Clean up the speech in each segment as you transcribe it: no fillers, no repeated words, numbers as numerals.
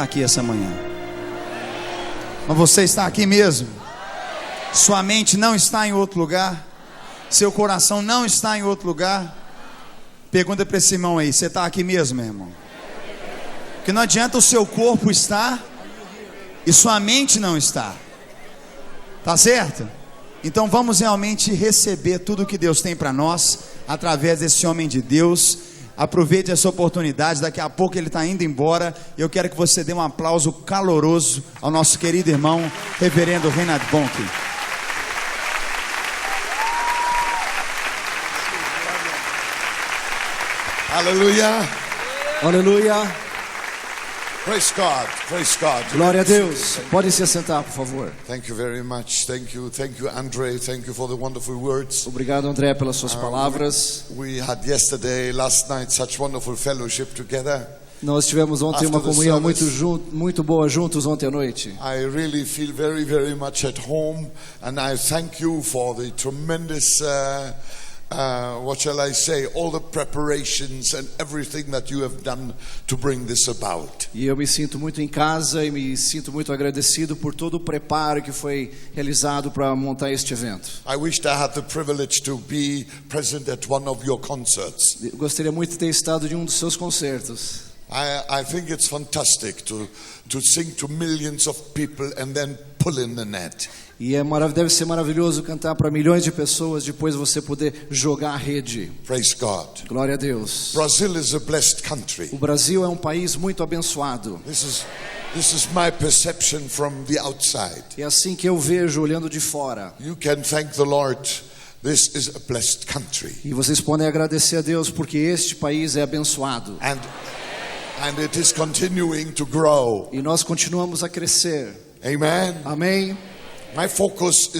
aqui essa manhã. Mas você está aqui mesmo? Sua mente não está em outro lugar? Seu coração não está em outro lugar? Pergunta para esse irmão aí, você está aqui mesmo, meu irmão? Porque não adianta o seu corpo estar e sua mente não estar. Tá certo? Então vamos realmente receber tudo que Deus tem para nós através desse homem de Deus. Aproveite essa oportunidade, daqui a pouco ele está indo embora. Eu quero que você dê um aplauso caloroso ao nosso querido irmão, reverendo Reinhard Bonnke. Aleluia. Aleluia. Praise God. Praise God. Glória a Deus. Podem se assentar, por favor. Thank you very much. Thank you, Andre. Thank you for the wonderful words. Obrigado, André, pelas suas palavras. We had last night, such wonderful fellowship together. Nós tivemos ontem uma comunhão muito boa juntos ontem à noite. I really feel very, very much at home, and I thank you for the tremendous what shall I say, all the preparations and everything that you have done to bring this about. E eu me sinto muito em casa e me sinto muito agradecido por todo o preparo que foi realizado para montar este evento. I wished I had the privilege to be present at one of your concerts. Eu gostaria muito de ter estado em um dos seus concertos. I think it's fantastic to sing to millions of people and then pull in the net. E deve ser maravilhoso cantar para milhões de pessoas, depois você poder jogar a rede. Praise God. Glória a Deus. Brazil is a blessed country. O Brasil é um país muito abençoado. This is my perception from the outside. É assim que eu vejo olhando de fora. You can thank the Lord. This is a blessed country. E vocês podem agradecer a Deus porque este país é abençoado. And it is continuing to grow. E nós continuamos a crescer. Amen. Amém. My focus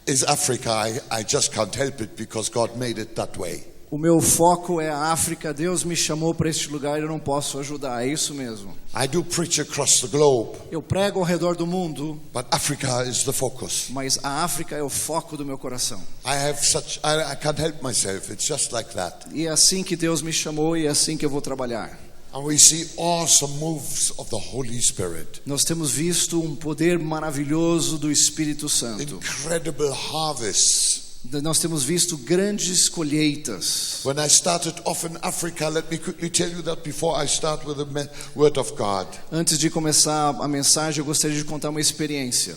is Africa. I just can't help it because God made it that way. O meu foco é a África. Deus me chamou para este lugar e eu não posso ajudar. É isso mesmo. I do preach across the globe. Eu prego ao redor do mundo. But Africa is the focus. Mas a África é o foco do meu coração. I can't help myself. It's just like that. E é assim que Deus me chamou e é assim que eu vou trabalhar. And we see awesome moves of the Holy Spirit. Nós temos visto um poder maravilhoso do Espírito Santo. Incredible harvests. Nós temos visto grandes colheitas. When I started off in Africa, let me quickly tell you that before I start with the word of God. Antes de começar a mensagem, eu gostaria de contar uma experiência.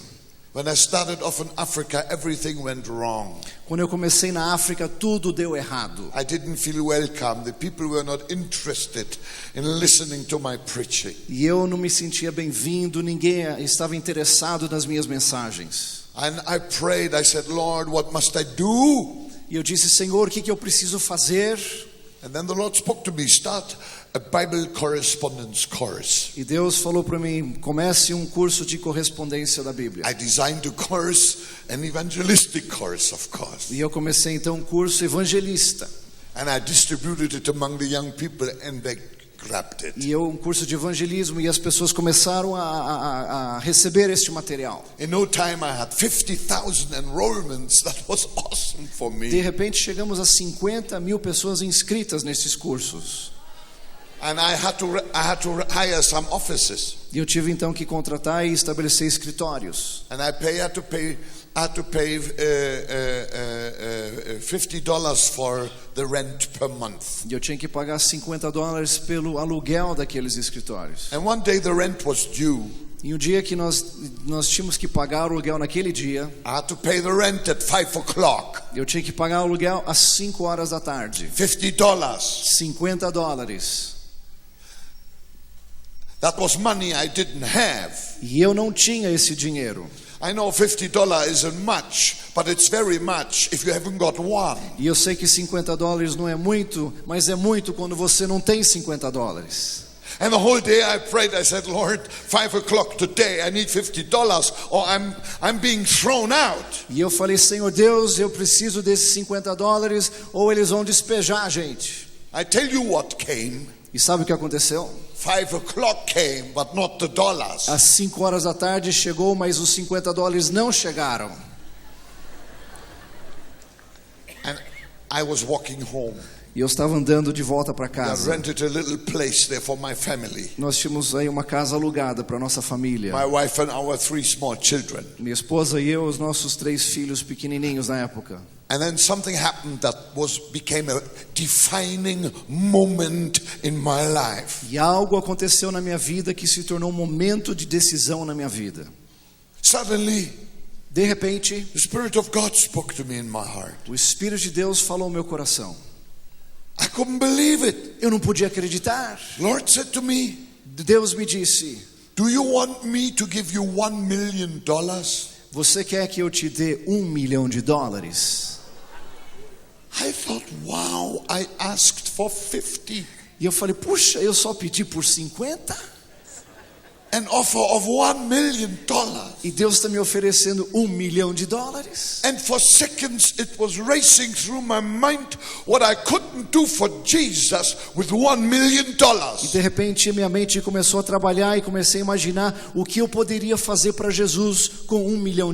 When I started off in Africa, everything went wrong. Quando eu comecei na África, tudo deu errado. I didn't feel welcome. The people were not interested in listening to my preaching. E eu não me sentia bem-vindo, ninguém estava interessado nas minhas mensagens. And I prayed, I said, Lord, what must I do? E eu disse, Senhor, o que eu preciso fazer? And then the Lord spoke to me, start a Bible correspondence course. E Deus falou para mim, comece um curso de correspondência da Bíblia. I designed a course, an evangelistic course, of course. E eu comecei então um curso evangelista. And I distributed it among the young people and they grabbed it. E um curso de evangelismo e as pessoas começaram a receber este material. In no time I had 50,000 enrollments. That was awesome for me. De repente chegamos a 50 mil pessoas inscritas nesses cursos. And I had to hire some offices. E eu tive então que contratar e estabelecer escritórios. And I had to pay $50 for the rent per month. E eu tinha que pagar $50 pelo aluguel daqueles escritórios. And one day the rent was due. E um dia que nós tínhamos que pagar o aluguel naquele dia, I had to pay the rent at 5 o'clock. eu tinha que pagar o aluguel às 5 horas da tarde. $50. $50. That was money I didn't have. E eu não tinha esse dinheiro. I know $50 isn't much, but it's very much if you haven't got one. E eu sei que $50 não é muito, mas é muito quando você não tem $50. And the whole day I prayed, I said, Lord, 5 o'clock today, I need $50 or I'm being thrown out. E eu falei, Senhor Deus, eu preciso desses $50 ou eles vão despejar a gente. I tell you what came. E sabe o que aconteceu? 5 o'clock came, but not the dollars. Às 5 horas da tarde chegou, mas os $50 não chegaram. And I was walking home. E eu estava andando de volta para I casa. rented a little place there for my family. Nós tínhamos aí uma casa alugada para nossa família. My wife and our 3 small children. Minha esposa e eu, os nossos 3 filhos pequenininhos na época. And then something happened that became a defining moment in my life. E algo aconteceu na minha vida que se tornou um momento de decisão na minha vida. Suddenly, De repente, the Spirit of God spoke to me in my heart. o Espírito de Deus falou ao meu coração. I couldn't believe it. Eu não podia acreditar. Lord said to me, Deus me disse: do you want me to give you $1 million? você quer que eu te dê $1 milhão? I thought, wow, I asked for 50. E eu falei: puxa, eu só pedi por 50? An offer of $1 million. E Deus está me oferecendo $1 milhão. And for seconds it was racing through my mind what I couldn't do for Jesus with $1 million. E de repente minha mente começou a trabalhar e comecei a imaginar o que eu poderia fazer para Jesus com $1 milhão.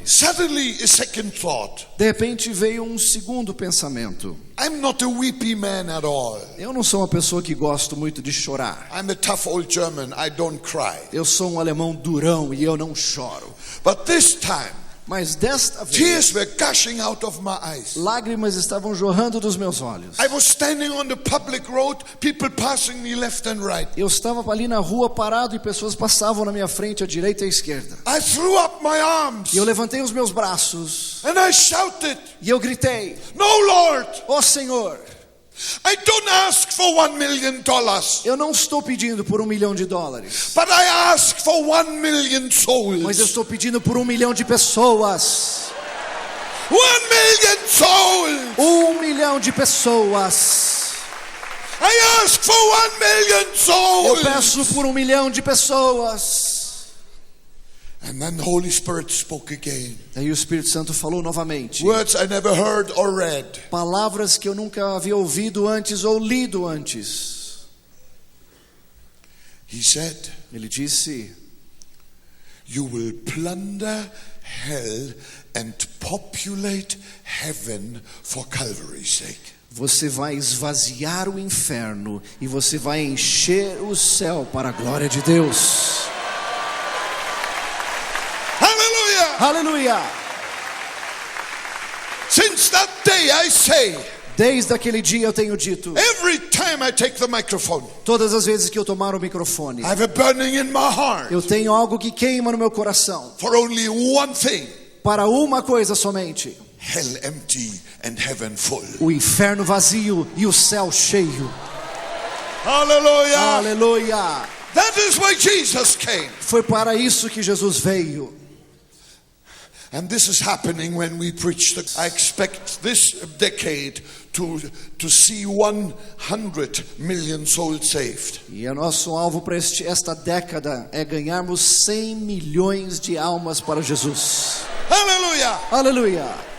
Suddenly a second thought. De repente veio um segundo pensamento. I'm not a weepy man at all. Eu não sou uma pessoa que gosto muito de chorar. I'm a tough old German. I don't cry. Eu sou um alemão durão e eu não choro. But this time, Mas desta vez, tears were gushing out of my eyes. lágrimas estavam jorrando dos meus olhos. I was standing on the public road, people passing me left and right. Eu estava ali na rua parado e pessoas passavam na minha frente, à direita e à esquerda. I threw up my arms E eu levantei os meus braços and I shouted, e eu gritei: no, Lord, ó Senhor, I don't ask for $1 million, eu não estou pedindo por $1 milhão, but I ask for 1 million mas eu souls. estou pedindo por 1 milhão de pessoas. 1 million souls. 1 milhão de pessoas. I ask for 1 million Eu souls. peço por 1 milhão de pessoas. And then the Holy Spirit spoke again. Aí o Espírito Santo falou novamente. Words I never heard or read. Palavras que eu nunca havia ouvido antes ou lido antes. He said, Ele disse: you will plunder hell and populate heaven for Calvary's sake. você vai esvaziar o inferno e você vai encher o céu para a glória de Deus. Hallelujah! Aleluia! Since that day I say, Desde aquele dia eu tenho dito, every time I take the microphone, todas as vezes que eu tomar o microfone, I have a burning in my heart eu tenho algo que queima no meu coração, for only one thing: para uma coisa somente: hell empty and heaven full. o inferno vazio e o céu cheio. Hallelujah! Aleluia! That is why Jesus came. Foi para isso que Jesus veio. And this is happening when we preach. I expect this decade to see 100 million souls saved. E o nosso alvo para esta década é ganharmos 100 milhões de almas para Jesus. Hallelujah! Aleluia!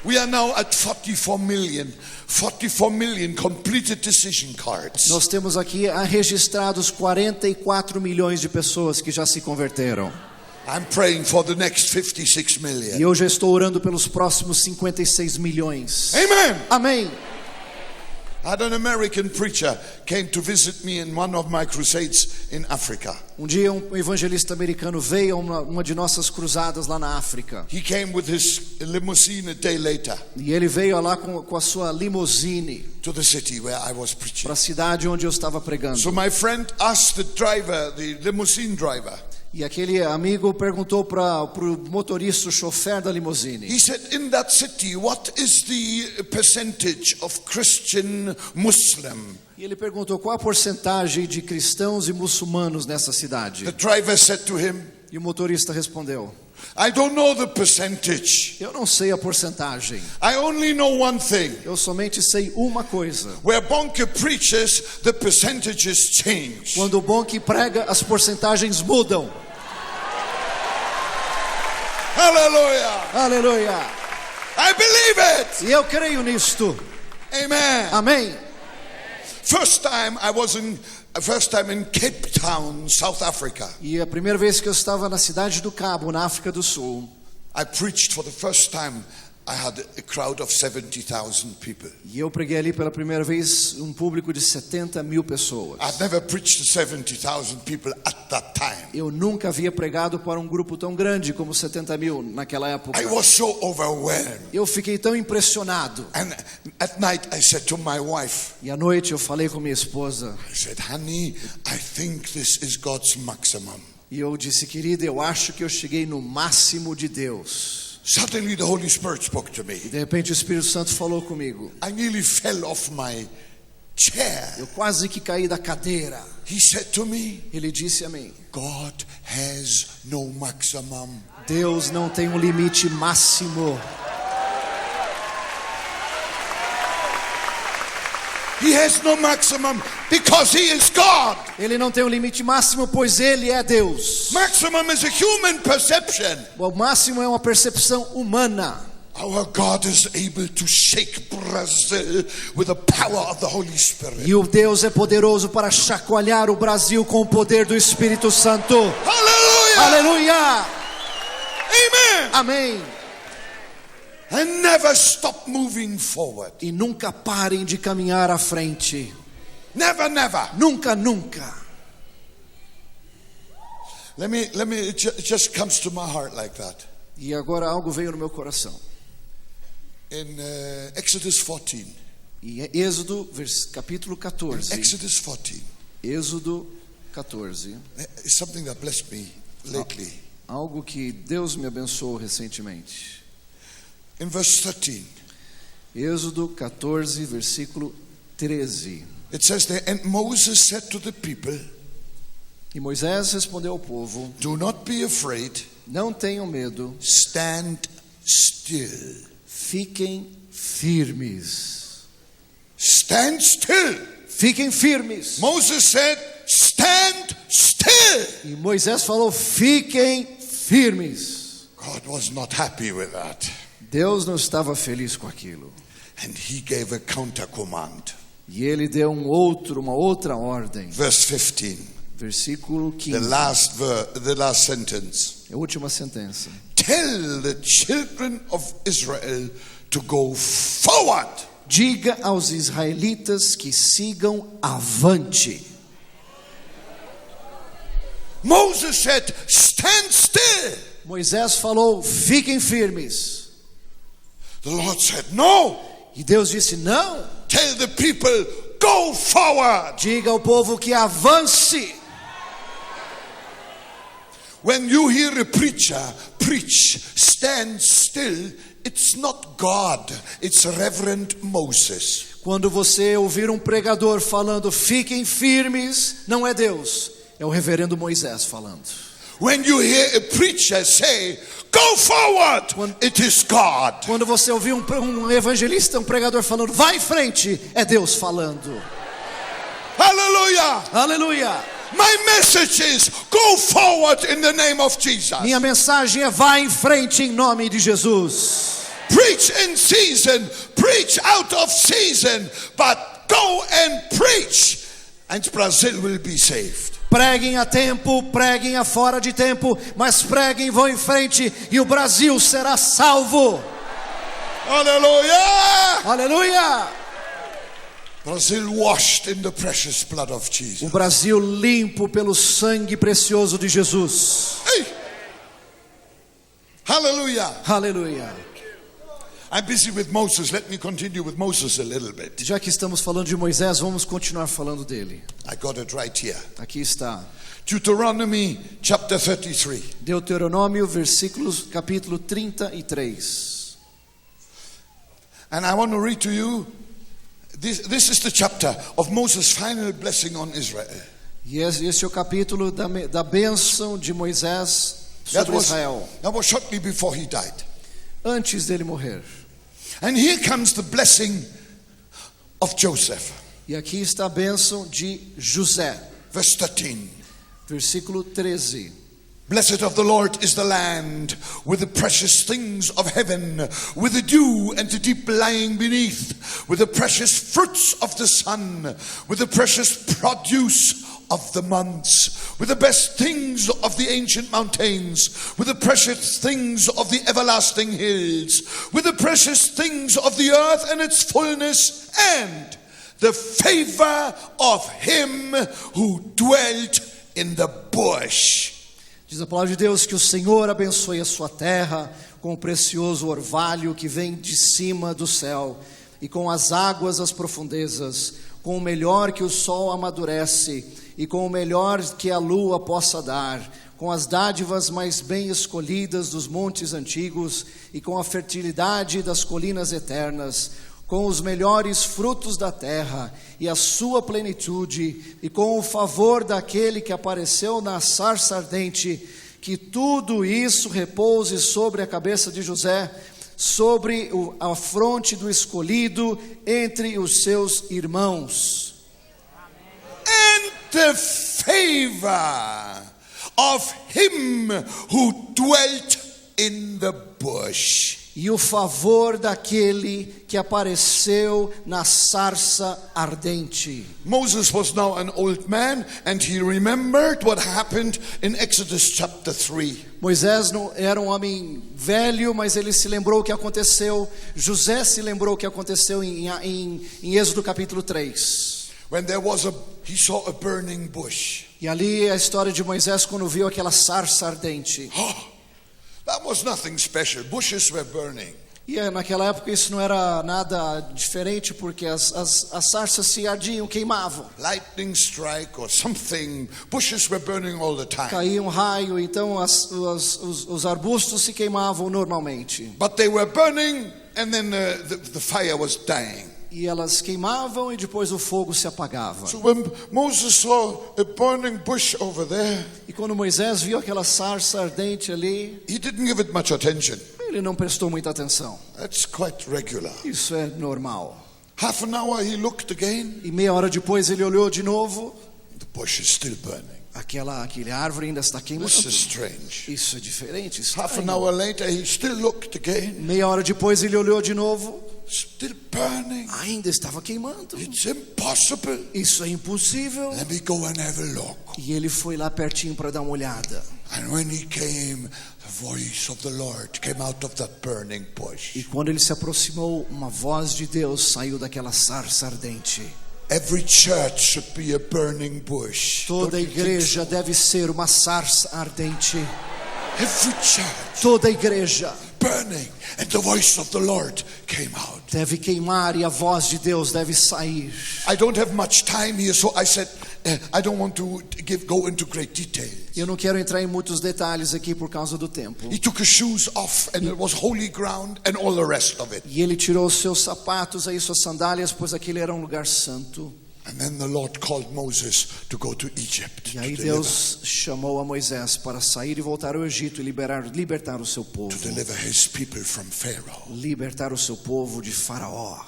We are now at 44 million completed decision cards. Nós temos aqui registrados 44 milhões de pessoas que já se converteram. I'm praying for the next 56 million. E eu já estou orando pelos próximos 56 milhões. Amen. Amém. I had an American preacher came to visit me in one of my crusades in Africa. Um dia um evangelista americano veio a uma de nossas cruzadas lá na África. He came with his limousine a day later E ele veio lá com a sua limusine to the city where I was preaching. para a cidade onde eu estava pregando. So my friend asked the driver, the limousine driver. E aquele amigo perguntou para o motorista, o chofer da limusine. He said, in that city, what is the percentage of Christian Muslim? E ele perguntou qual a porcentagem de cristãos e muçulmanos nessa cidade. The driver said to him, E o motorista respondeu: I don't know the percentage. eu não sei a porcentagem. I only know one thing. Eu somente sei uma coisa. Where Bonke preaches, the percentages change. Quando o Bonke prega, as porcentagens mudam. Hallelujah. Aleluia. I believe it. E eu creio nisto. Amen. Amém. First time in Cape Town, South Africa. E a primeira vez que eu estava na cidade do Cabo, na África do Sul, I preached for the first time I had a crowd of 70,000 people. E eu preguei ali pela primeira vez um público de 70 mil pessoas. I'd never preached to 70,000 people at that time. Eu nunca havia pregado para um grupo tão grande como 70 mil naquela época. I was so overwhelmed. Eu fiquei tão impressionado. And at night I said to my wife, E à noite eu falei com minha esposa. I said, honey, I think this is God's maximum. E eu disse, querida, eu acho que eu cheguei no máximo de Deus. Suddenly the Holy Spirit spoke to me. E de repente o Espírito Santo falou comigo. I nearly fell off my chair. Eu quase que caí da cadeira. He said to me, Ele disse a mim, God has no maximum. Deus não tem um limite máximo. He has no maximum because he is God. Ele não tem um limite máximo, pois Ele é Deus. Maximum is a human perception. O máximo é uma percepção humana. Our God is able to shake Brazil with the power of the Holy Spirit. E o Deus é poderoso para chacoalhar o Brasil com o poder do Espírito Santo. Hallelujah! Aleluia! Amen! Amém. And never stop moving forward. E nunca parem de caminhar à frente. Never, never. Nunca, nunca. Let me. It just comes to my heart like that. E agora algo veio no meu coração. In Exodus 14. Em Êxodo, capítulo 14. Exodus 14. Êxodo 14. It's something that blessed me lately. Algo que Deus me abençoou recentemente. In verse 13. Êxodo 14, versículo 13. It says there, and Moses said to the people, E Moisés respondeu ao povo: do not be afraid, não tenham medo, stand still. fiquem firmes. Stand still. Fiquem firmes. Moses said, stand still. E Moisés falou: fiquem firmes. God was not happy with that. Deus não estava feliz com aquilo. And he gave a counter command. E ele deu uma outra ordem. Verse 15. Versículo 15. The last sentence. A última sentença. Tell the children of Israel to go forward. Diga aos israelitas que sigam avante. Moses said, stand still. Moisés falou: fiquem firmes. The Lord said, no. E Deus disse: não. Tell the people, go forward. Diga ao povo que avance. When you hear a preacher preach, stand still, it's not God, it's Reverend Moses. Quando você ouvir um pregador falando: fiquem firmes, não é Deus, é o reverendo Moisés falando. When you hear a preacher say, go forward, it is God. Quando você ouvir um evangelista, um pregador falando: vai em frente, é Deus falando. Hallelujah. Aleluia. My message is, go forward in the name of Jesus. Minha mensagem é: vai em frente em nome de Jesus. Preach in season, preach out of season, but go and preach, and Brazil will be saved. Preguem a tempo, preguem a fora de tempo, mas preguem, vão em frente e o Brasil será salvo. Hallelujah! Aleluia! Brazil washed in the precious blood of Jesus. O Brasil limpo pelo sangue precioso de Jesus. Hey! Hallelujah! Aleluia! I'm busy with Moses. Let me continue with Moses a little bit. Já que estamos falando de Moisés, vamos continuar falando dele. I got it right here. Aqui está. Deuteronomy chapter 33. Deuteronômio, capítulo 33. And I want to read to you, this is the chapter of Moses' final blessing on Israel. E esse é o capítulo da bênção de Moisés sobre Israel. That was shortly before he died. Antes dele morrer. And here comes the blessing of Joseph. E aqui está a bênção de José. Verse 13. Versículo 13. Blessed of the Lord is the land with the precious things of heaven, with the dew and the deep lying beneath, with the precious fruits of the sun, with the precious produce of the months, with the best things of the ancient mountains, with the precious things of the everlasting hills, with the precious things of the earth and its fullness, and the favor of him who dwelt in the bush. Diz a palavra de Deus que o Senhor abençoe a sua terra com o precioso orvalho que vem de cima do céu, e com as águas as profundezas, com o melhor que o sol amadurece, e com o melhor que a lua possa dar, com as dádivas mais bem escolhidas dos montes antigos, e com a fertilidade das colinas eternas, com os melhores frutos da terra e a sua plenitude, e com o favor daquele que apareceu na sarça ardente, que tudo isso repouse sobre a cabeça de José, sobre a fronte do escolhido entre os seus irmãos. And the favor of him who dwelt in the bush. E o favor daquele que apareceu na sarça ardente. Moses was now an old man, and he remembered what happened in Exodus chapter 3. Moisés não era um homem velho, mas ele se lembrou o que aconteceu. José se lembrou o que aconteceu em Êxodo capítulo 3. When he saw a burning bush. E ali a história de Moisés quando viu aquela sarça ardente. That was nothing special. Bushes were burning. E naquela época isso não era nada diferente, porque as sarças se ardiam, queimavam. Lightning strike or something. Bushes were burning all the time. Caía um raio, então os arbustos se queimavam normalmente. But they were burning, and then the fire was dying. E elas queimavam e depois o fogo se apagava. So when Moses saw a burning bush over there, e quando Moisés viu aquela sarça ardente ali, he didn't give it much attention. ele não prestou muita atenção. That's quite regular. Isso é normal. Half an hour he looked again. E meia hora depois ele olhou de novo. The bush is still burning. Aquela árvore ainda está queimando. This is strange. Isso é diferente. Half an hour later he still looked again. Meia hora depois ele olhou de novo. Still burning. Ainda estava queimando. It's impossible. Isso é impossível. Let me go and have a look. E ele foi lá pertinho para dar uma olhada. And when he came, the voice of the Lord came out of that burning bush. E quando ele se aproximou, uma voz de Deus saiu daquela sarça ardente. Every church should be a burning bush. Toda igreja deve ser uma sarça ardente. Every church. Toda igreja burning, and the voice of the Lord came out. Deve queimar e a voz de Deus deve sair. I don't have much time here, so I said I don't want to go into great details. Eu não quero entrar em muitos detalhes aqui por causa do tempo. He took his shoes off, and it was holy ground, and all the rest of it. E ele tirou os seus sapatos, aí suas sandálias, pois aquele era um lugar santo. And then the Lord called Moses to go to Egypt. E aí Deus chamou a Moisés para sair e voltar ao Egito e libertar o seu povo. To deliver his people from Pharaoh. Libertar o seu povo de Faraó.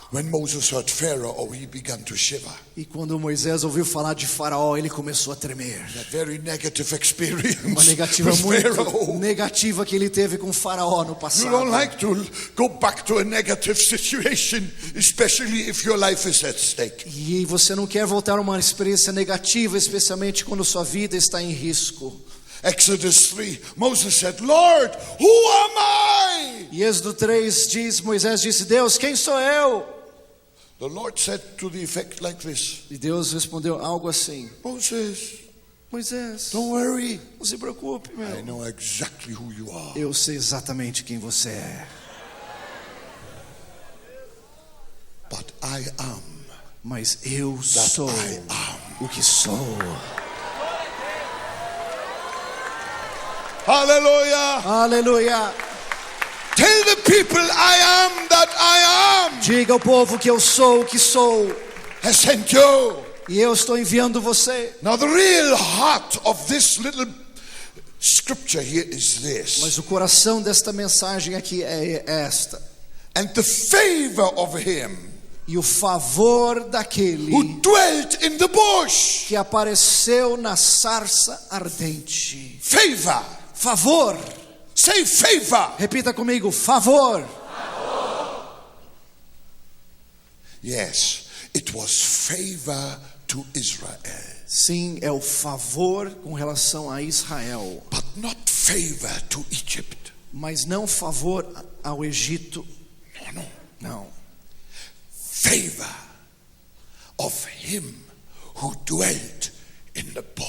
When Moses heard Pharaoh, he began to shiver. E quando Moisés ouviu falar de Faraó, ele começou a tremer. That very negative experience. Uma negativa muito negativa que ele teve com Faraó no passado. You don't like to go back to a negative situation, especially if your life is at stake. E você não quer voltar a uma experiência negativa, especialmente quando sua vida está em risco. Exodus 3, Moses said, Lord, who am I? E Êxodo 3 diz, Moisés disse, Deus, quem sou eu? The Lord said to the effect like this. E Deus respondeu algo assim. Moisés, don't worry. Não se preocupe, meu. I know exactly who you are. Eu sei exatamente quem você é. But I am. Mas eu sou o que sou. Hallelujah. Aleluia. Tell the people I am that I am. Diga ao povo que eu sou o que sou. I sent you. E eu estou enviando você. Now the real heart of this little scripture here is this. Mas o coração desta mensagem aqui é esta. And the favor of him. E o favor daquele who dwelt in the bush. Que apareceu na sarça ardente. Favor. Favor. Say favor. Repita comigo, favor. Yes, it was favor to Israel. Sim, é o favor com relação a Israel, But not favor to Egypt. mas não favor ao Egito. No, no. Não. Favor of him who dwelt in the bush.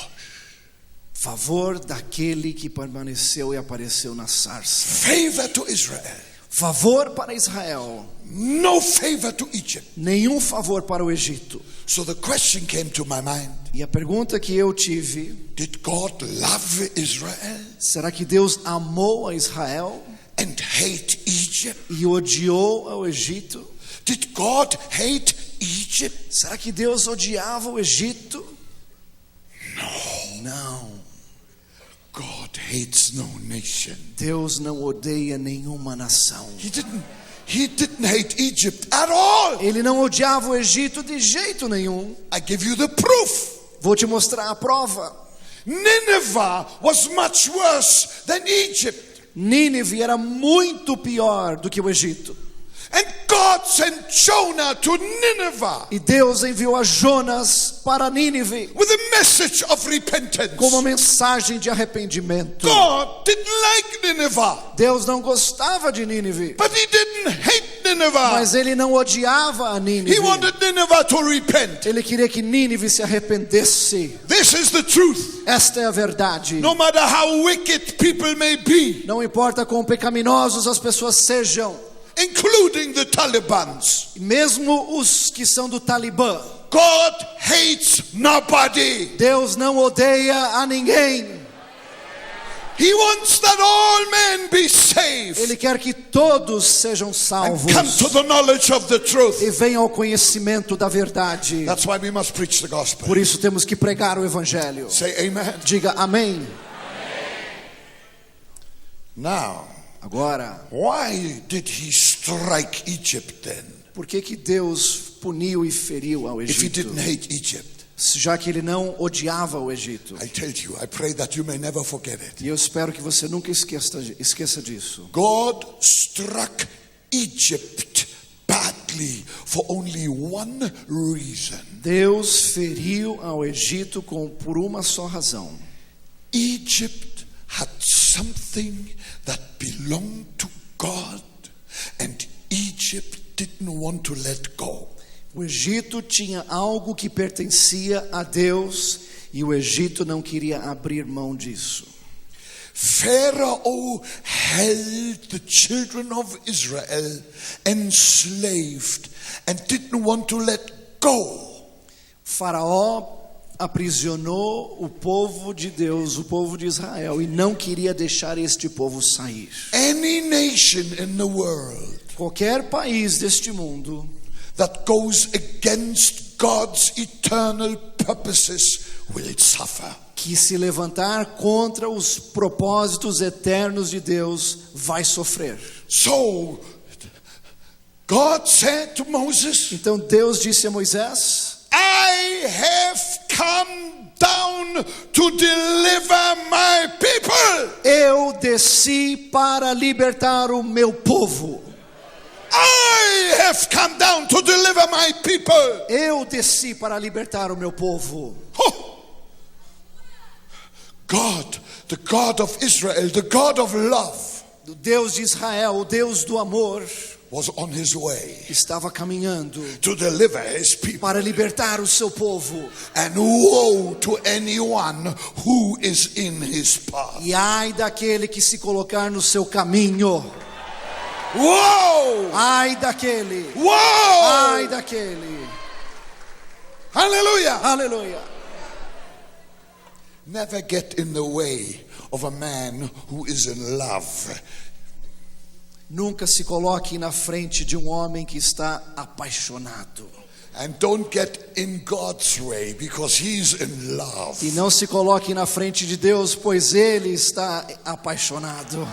Favor daquele que permaneceu e apareceu na sarça. Favor to Israel. Favor para Israel, No favor to Egypt. nenhum favor para o Egito. So the question came to my mind. E a pergunta que eu tive: Did God love Israel será que Deus amou a Israel and hate Egypt? e odiou ao Egito? Did God hate Egypt? Será que Deus odiava o Egito? Não. God hates no nation. Deus não odeia nenhuma nação. He didn't hate Egypt at all. Ele não odiava o Egito de jeito nenhum. I give you the proof. Vou te mostrar a prova. Nineveh was much worse than Egypt. Nínive era muito pior do que o Egito. And God sent Jonah to Nineveh E Deus enviou a Jonas para Nínive with a message of repentance. com uma mensagem de arrependimento. God didn't like Nineveh, Deus não gostava de Nínive, but he didn't hate Nineveh. mas ele não odiava a He Nínive. wanted Nineveh to repent. Ele queria que Nínive se arrependesse. This is the truth. Esta é a verdade. No matter how wicked people may be, Não importa quão pecaminosos as pessoas sejam, including the Talibans, mesmo os que são do Talibã, God hates nobody. Deus não odeia a ninguém. He wants that all men be saved Ele quer que todos sejam and salvos come to the knowledge of the truth. e venham ao conhecimento da verdade. That's why we must preach the gospel. Por isso temos que pregar o evangelho. Say amen. Diga amém. Now, Agora, why did he strike Egypt then? por que que Deus puniu e feriu ao If he Egito? didn't hate Egypt? Já que ele não odiava o Egito. I tell you, I pray that you may never forget it. E eu espero que você nunca esqueça disso. God struck Egypt badly for only one reason. Deus feriu ao Egito por uma só razão. Egypt had something that belonged to God, and Egypt didn't want to let go. O Egito tinha algo que pertencia a Deus e o Egito não queria abrir mão disso. Pharaoh held the children of Israel enslaved and didn't want to let go. Faraó aprisionou o povo de Deus, o povo de Israel, e não queria deixar este povo sair. Any nation in the world Qualquer país deste mundo that goes against God's eternal purposes will suffer. que se levantar contra os propósitos eternos de Deus vai sofrer. So God said to Moses, Então Deus disse a Moisés: I have come down to deliver my people. eu desci para libertar o meu povo. I have come down to deliver my people. Eu desci para libertar o meu povo. Oh. God, the God of Israel, the God of love, O Deus de Israel, o Deus do amor, was on his way estava caminhando to deliver his people. para libertar o seu povo. And woe to anyone who is in his path. E ai daquele que se colocar no seu caminho. Woe! Ai daquele. Woe! Ai daquele. Hallelujah! Aleluia. Never get in the way of a man who is in love. Nunca se coloque na frente de um homem que está apaixonado. And don't get in God's way because he's in love. E não se coloque na frente de Deus, pois Ele está apaixonado.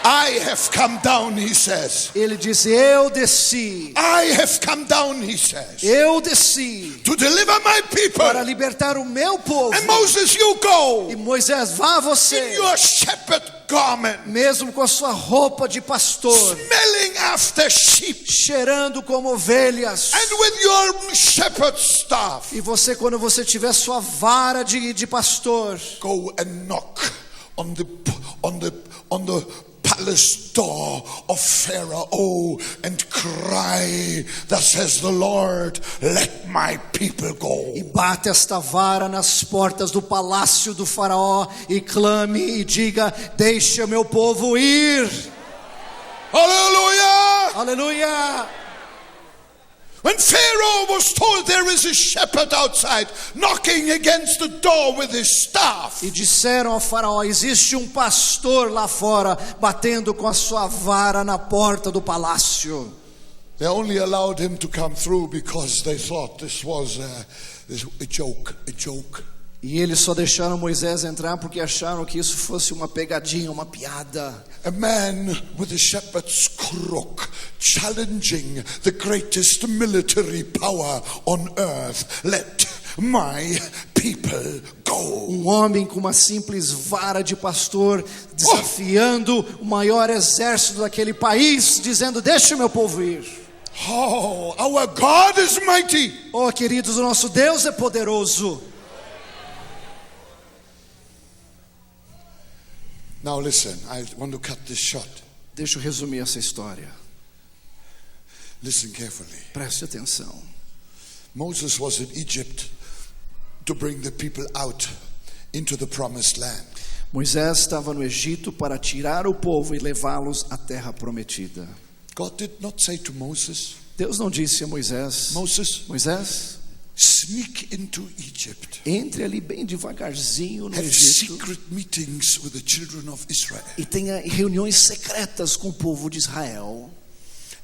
I have come down, he says. Ele disse: eu desci. I have come down, he says, Eu desci to deliver my para people. libertar o meu povo. And Moses, you go E Moisés, vá in você, your shepherd garment, mesmo com a sua roupa de pastor, smelling after sheep, cheirando como ovelhas. and with your shepherd staff, E você, quando você tiver sua vara de pastor, go and knock on the palace door of Pharaoh and cry, thus says the Lord, let my people go. e bate esta vara nas portas do palácio do faraó, e clame e diga: deixa meu povo ir. Hallelujah! Aleluia! When Pharaoh was told there is a shepherd outside knocking against the door with his staff, E disseram ao faraó: existe um pastor lá fora batendo com a sua vara na porta do palácio. they only allowed him to come through because they thought this was a joke. E eles só deixaram Moisés entrar porque acharam que isso fosse uma pegadinha, uma piada. A man with a shepherd's crook challenging the greatest military power on earth. Let my people go. Um homem com uma simples vara de pastor desafiando o maior exército daquele país, dizendo: deixa meu povo ir. Oh, our God is mighty. Oh, queridos, o nosso Deus é poderoso. Now listen, I want to cut this short. Deixa eu resumir essa história. Listen carefully. Preste atenção. Moses was in Egypt to bring the people out into the promised land. Moisés estava no Egito para tirar o povo e levá-los à terra prometida. God did not say to Moses, Deus não disse a Moisés: Moses, sneak into Egypt. entre ali bem devagarzinho no Have Egito secret meetings with the children of Israel. e tenha reuniões secretas com o povo de Israel.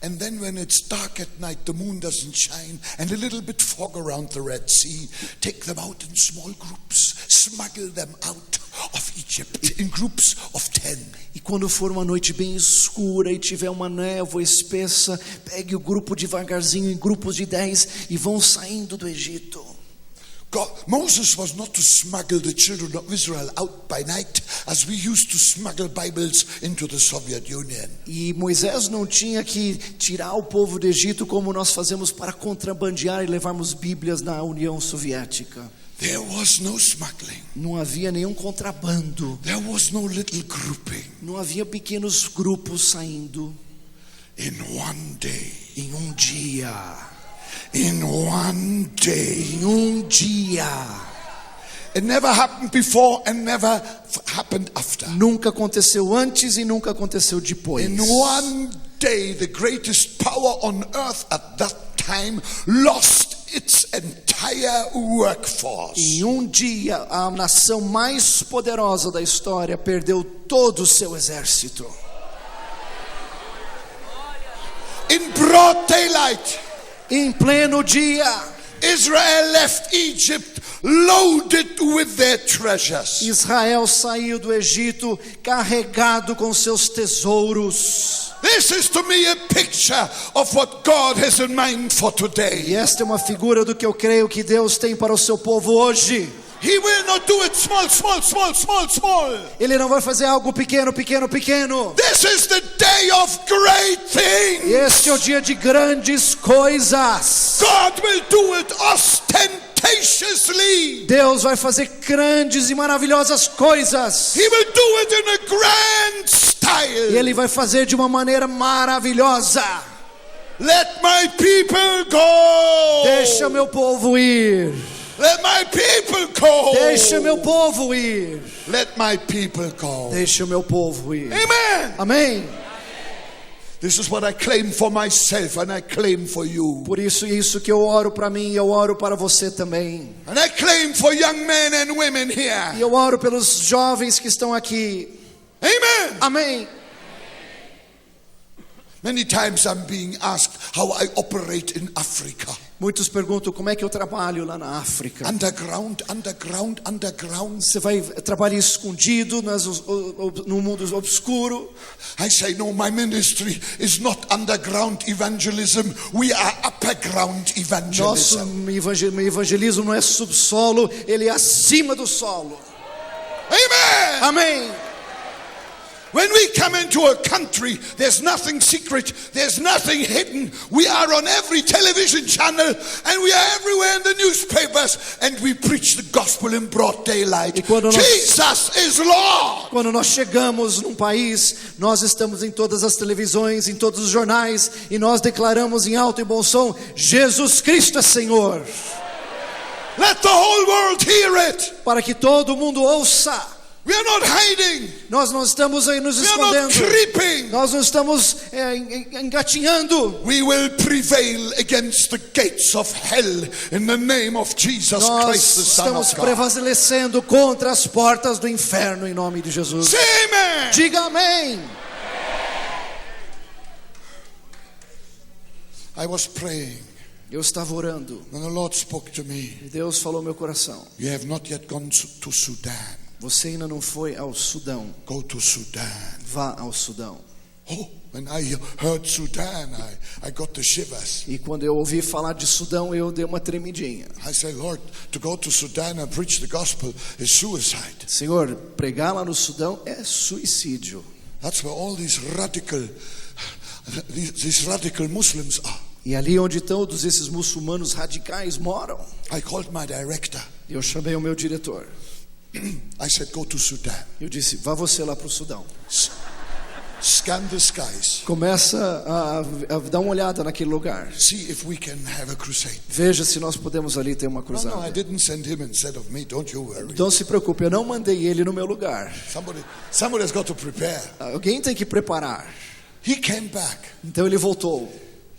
And then when it's dark at night, the moon doesn't shine, and a little bit fog around the Red Sea, take them out in small groups, smuggle them out of Egypt in groups of 10. E quando for uma noite bem escura e tiver uma névoa espessa, pegue o grupo devagarzinho em grupos de 10 e vão saindo do Egito. Moses was not to smuggle the children of Israel out by night as we used to smuggle Bibles into the Soviet Union. E Moisés não tinha que tirar o povo do Egito como nós fazemos para contrabandear e levarmos Bíblias na União Soviética. There was no smuggling. Não havia nenhum contrabando. There was no little grouping. Não havia pequenos grupos saindo. In one day. Em um dia. In one day. Em um dia. It never happened before and never happened after. Nunca aconteceu antes e nunca aconteceu depois. In one day, the greatest power on earth at that time lost its entire workforce. Em um dia, a nação mais poderosa da história perdeu todo o seu exército. In broad daylight, Em pleno dia, Israel left Egypt loaded with their treasures. Israel saiu do Egito carregado com seus tesouros. This is to me a picture of what God has in mind for E today. esta é uma figura do que eu creio que Deus tem para o seu povo hoje. He will not do it small. Ele não vai fazer algo pequeno. This is the day of great things. Este é o dia de grandes coisas. God will do it ostentatiously. Deus vai fazer grandes e maravilhosas coisas. He will do it in a grand style. E Ele vai fazer de uma maneira maravilhosa. Let my people go. Deixa meu povo ir. Let my people go. Deixa meu povo ir. Let my people go. Deixa meu povo ir. Amen. Amém. This is what I claim for myself and I claim for you. Por isso que eu oro para mim e eu oro para você também. And I claim for young men and women here. E eu oro pelos jovens que estão aqui. Amen. Amém. Many times I'm being asked how I operate in Africa. Muitos perguntam como é que eu trabalho lá na África. Underground. Você vai trabalhar escondido no mundo obscuro? I say, no, my ministry is not underground evangelism. We are upperground Nosso evangelism. evangelismo não é subsolo, ele é acima do solo. Amen. Amém. When we come into a country, there's nothing secret, there's nothing hidden. We are on every television channel and we are everywhere in the newspapers and we preach the gospel in broad daylight. Jesus is Lord. Quando nós chegamos num país, nós estamos em todas as televisões, em todos os jornais e nós declaramos em alto e bom som: Jesus Cristo é Senhor. Let the whole world hear it. Para que todo mundo ouça. We are not hiding. Nós não estamos aí nos We are not escondendo. creeping. Nós não estamos engatinhando. We will prevail against the gates of hell in the name of Jesus Nós Christ, the Son estamos of God. prevalecendo contra as portas do inferno em nome de Jesus. Say amen. Diga amém. I was praying Eu estava orando and the Lord spoke to me. e Deus falou ao meu coração: You have not yet gone to Sudan. você ainda não foi ao Sudão. Go to Sudan. Vá ao Sudão. Oh, when I heard Sudan, I got the shivers. E quando eu ouvi falar de Sudão, eu dei uma tremidinha. I said, Lord, to go to Sudan and preach the gospel is suicide. Senhor, pregar lá no Sudão é suicídio. That's where all these radical Muslims are. E ali onde todos esses muçulmanos radicais moram. I called my director. Eu chamei o meu diretor. I said, go to Sudan. Eu disse: vá você lá para o Sudão. Scan the skies. Começa a dar uma olhada naquele lugar. See if we can have a crusade. Veja se nós podemos ali ter uma No, cruzada. I didn't send him instead of me. Don't you worry. Não se preocupe, eu não mandei ele no meu lugar. Somebody's got to prepare. Alguém tem que preparar. He came back. Então ele voltou.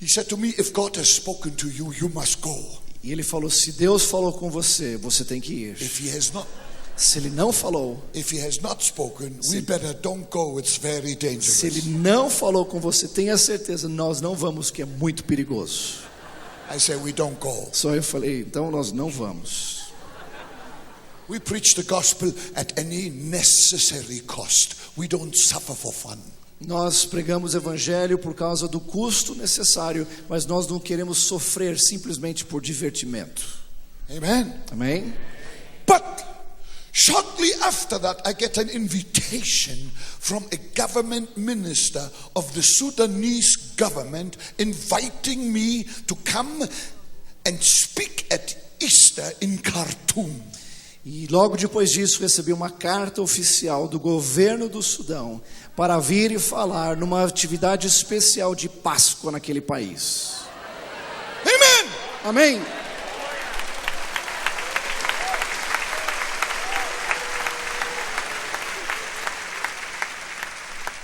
He said to me, if God has spoken to you, you must go. E ele falou: se Deus falou com você, você tem que ir. If he has not Se ele não falou, spoken, we better don't go. It's very dangerous. se ele não falou com você, tenha certeza, nós não vamos, que é muito perigoso. I say we don't go. Só eu falei: então nós não vamos. We preach the gospel at any necessary cost. We don't suffer for fun. Nós pregamos o evangelho por causa do custo necessário, mas nós não queremos sofrer simplesmente por divertimento. Amen. Amém? But shortly after that, I get an invitation from a government minister of the Sudanese government inviting me to come and speak at Easter in Khartoum. E logo depois disso recebi uma carta oficial do governo do Sudão para vir e falar numa atividade especial de Páscoa naquele país. Amen. Amém?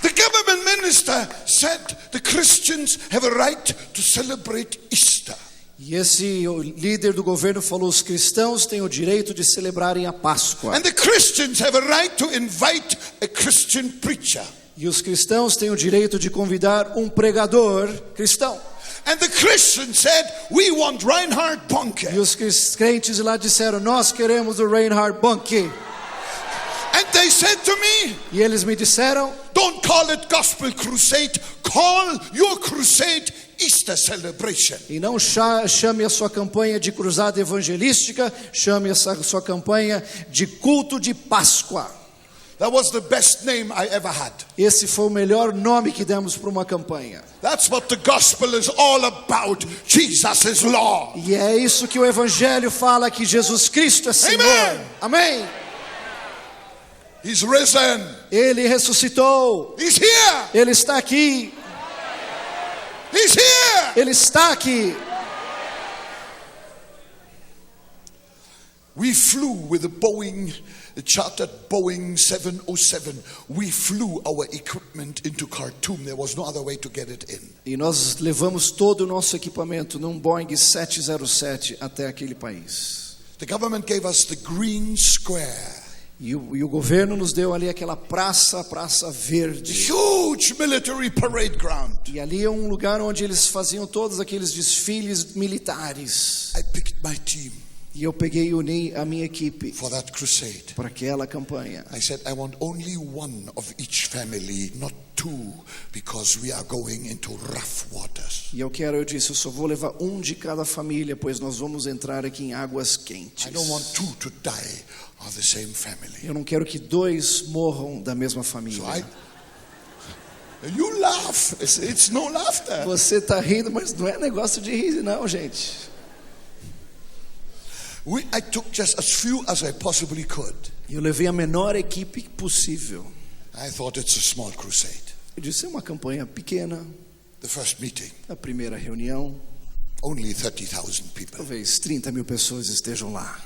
The government minister said the Christians have a right to celebrate Easter. E esse líder do governo falou: os cristãos têm o direito de celebrarem a Páscoa. And the Christians have a right to invite a Christian preacher. E os cristãos têm o direito de convidar um pregador cristão. And the Christians said, we want Reinhard Bonnke. E os crentes lá disseram: nós queremos o Reinhard Bonnke. And they said to me, E eles me disseram: don't call it gospel crusade, call your crusade Easter celebration. e não chame a sua campanha de cruzada evangelística, chame essa sua campanha de culto de Páscoa. That was the best name I ever had. Esse foi o melhor nome que demos para uma campanha. That's what the gospel is all about. Jesus is Lord. E é isso que o evangelho fala, que Jesus Cristo é Senhor. Amen. Amém. He's risen. Ele ressuscitou. He's here. Ele está aqui. He's here. Ele está aqui. We flew with a chartered Boeing 707. We flew our equipment into Khartoum. There was no other way to get it in. E nós levamos todo o nosso equipamento num Boeing 707 até aquele país. The government gave us the green square. E o governo nos deu ali aquela praça verde. Huge military parade ground. E ali é um lugar onde eles faziam todos aqueles desfiles militares. I picked my team E eu peguei e uni a minha equipe for that crusade. para aquela campanha. I said, I want only one of each family, not two, because we are going into rough waters. E eu disse, eu só vou levar um de cada família, pois nós vamos entrar aqui em águas quentes. I don't want two to die of the same family. Eu não quero que dois morram da mesma família. You laugh. It's no laughter. Você está rindo, mas não é negócio de rir, não, gente. I took just as few as I possibly could. Eu levei a menor equipe possível. I thought it's a small crusade. Eu disse, é uma campanha pequena. The first meeting, A primeira reunião, only 30,000 people. talvez 30 mil pessoas estejam lá.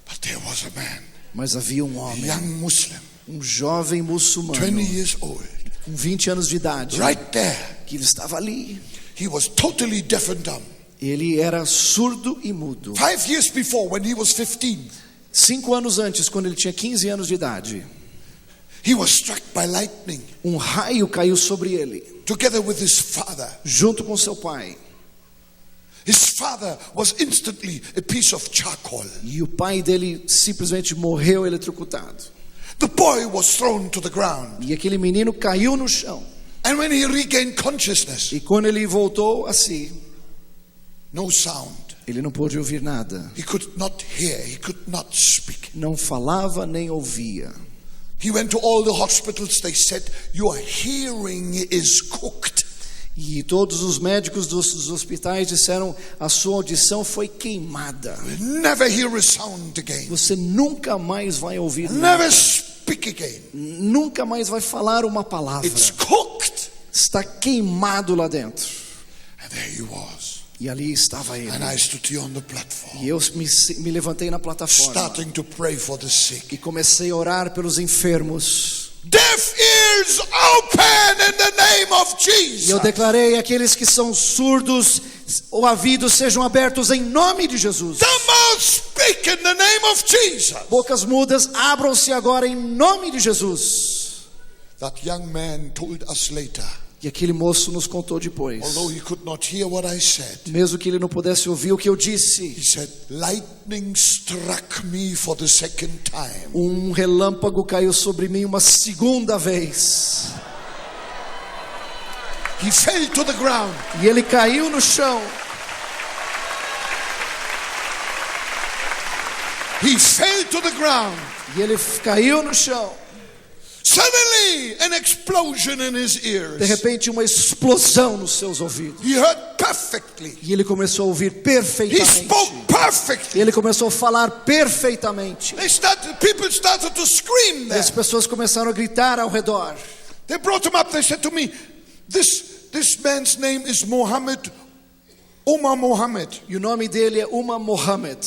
But there was a man, Mas havia um a homem, young Muslim, um jovem 20 muçulmano, years old, com 20 anos de idade, right there. que ele estava ali. He was totally deaf and dumb. Ele era surdo e mudo. 5 years before, when he was 15, 5 anos antes, quando ele tinha 15 anos de idade, he was struck by lightning um raio caiu sobre ele, together with his father. junto com seu pai. His father was instantly a piece of charcoal. E o pai dele simplesmente morreu eletrocutado. The boy was thrown to the ground. E aquele menino caiu no chão. And when he regained consciousness, E quando ele voltou a si, no sound. ele não pôde ouvir nada. He could not hear. He could not speak. Não falava nem ouvia. He went to all the hospitals. They said, your hearing is cooked. E todos os médicos dos hospitais disseram, a sua audição foi queimada. You'll never hear a sound again. Você nunca mais vai ouvir nada. Never speak again. Nunca mais vai falar uma palavra. It's cooked. Está queimado lá dentro. And there he was. E ali estava ele. And I stood here on the platform, E eu me levantei na plataforma starting to pray for the sick. e comecei a orar pelos enfermos. Deaf ears open in the name of E eu Jesus. declarei, aqueles que são surdos, ouvidos sejam abertos em nome de Jesus. The mouth speak in the name of Jesus. Bocas mudas, abram-se agora em nome de Jesus. That young man told us later, E aquele moço nos contou depois, although he could not hear what I said, mesmo que ele não pudesse ouvir o que eu disse, he said, lightning struck me for the second time. um relâmpago caiu sobre mim uma segunda vez. He fell to the ground. E ele caiu no chão. He fell to the ground. E ele caiu no chão. Suddenly, an explosion in his De ears. repente, uma explosão nos seus ouvidos. He heard perfectly. E ele começou a ouvir He perfeitamente. spoke perfectly. E ele começou a falar perfeitamente. People started to scream E there. as pessoas começaram a gritar ao redor. They brought him up. They said to me, this man's name is Omar Mohammed. E o nome dele é Umar Mohammed.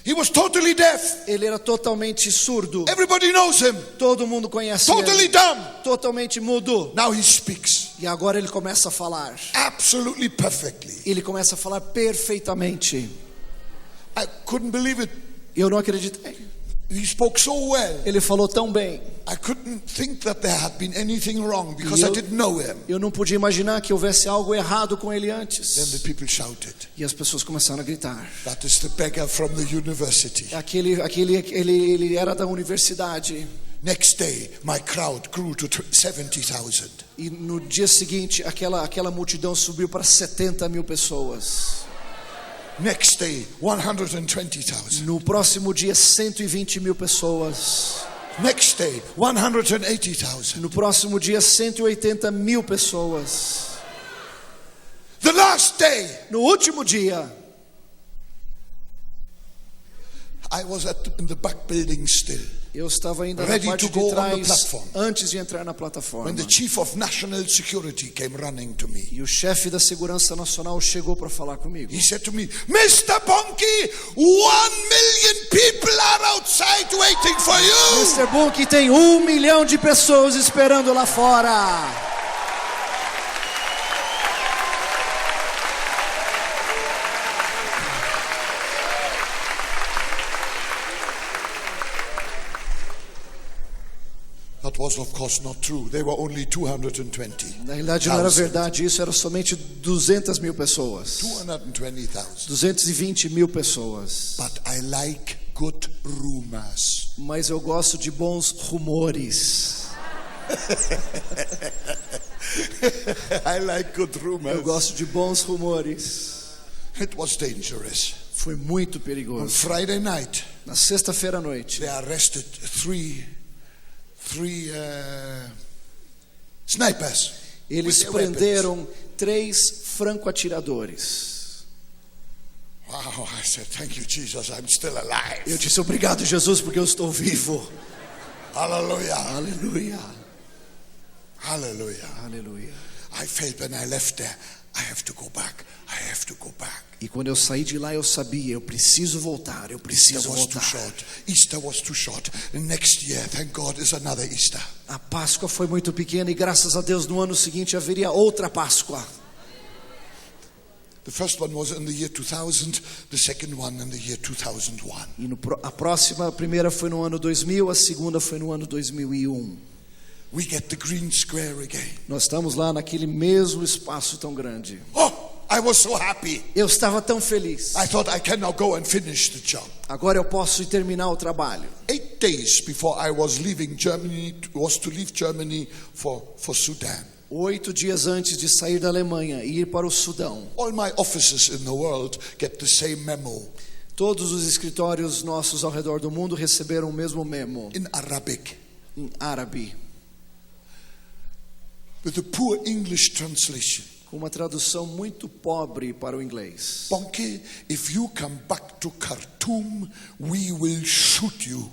He was totally deaf. Ele era totalmente surdo. Everybody knows him. Todo mundo conhece Totally ele. dumb. Totalmente mudo. Now he speaks E agora ele começa a falar. absolutely perfectly. Ele começa a falar perfeitamente. I couldn't believe it. Eu não acreditei. He spoke so well. Ele falou tão bem. I couldn't think that there had been anything wrong because E I eu- didn't know him. Eu não podia imaginar que houvesse algo errado com ele Then the antes. people shouted, E as pessoas começaram a gritar. that is the beggar from the university. Ele era da universidade. Next day, my crowd grew to 70,000. E no dia seguinte, aquela multidão subiu para 70 mil pessoas. Next day, 120,000. No próximo dia, 120 mil pessoas. Next day, 180,000. No próximo dia, 180 mil pessoas. The last day, No último dia, I was in the back building still. eu estava ainda na Ready parte to go de on the trás, platform. antes de entrar na When plataforma. the chief of national security came running to me, E o chefe da segurança nacional chegou para falar comigo. he said to me, Mr. Bonke, 1 million people are outside waiting for you. Mr. Book, tem 1 milhão de pessoas esperando lá fora. That was of course not true. They were only 220. Na realidade não era verdade isso, era somente 200 mil pessoas. 220,000. 220 mil pessoas. But I like good rumors. Mas eu gosto de bons rumores. I like good rumors. Eu gosto de bons rumores. It was dangerous. Foi muito On perigoso. Friday night, Na sexta-feira à noite, they arrested three snipers. eles with their weapons. prenderam 3 franco-atiradores. Wow, I said, thank you, Jesus, I'm still alive. Eu disse, obrigado, Jesus, porque eu estou vivo. Hallelujah. Aleluia, Hallelujah. aleluia. I felt when I left there, I have to go back. I have to go back. E quando eu saí de lá, eu sabia, eu preciso voltar, eu Easter preciso was too voltar. short. Easter was too short. The next year, thank God, is another Easter. A Páscoa foi muito pequena e graças a Deus no ano seguinte haveria outra Páscoa. The first one was in the year 2000, the second one in the year 2001. E a primeira foi no ano 2000, a segunda foi no ano 2001. We get the green square again. Nós estamos lá naquele mesmo espaço tão grande. Oh, I was so happy. Eu estava tão feliz. I thought I can now go and finish the job. Agora eu posso ir terminar o trabalho. 8 days before I was leaving Germany, was to leave Germany for Sudan. 8 dias antes de sair da Alemanha e ir para o Sudão. All my offices in the world get the same memo Todos os escritórios nossos ao redor do mundo receberam o mesmo memo, in Arabic em árabe, with a poor English translation. com uma tradução muito pobre para o inglês. Bonke, if you come back to Khartoum, we will shoot you.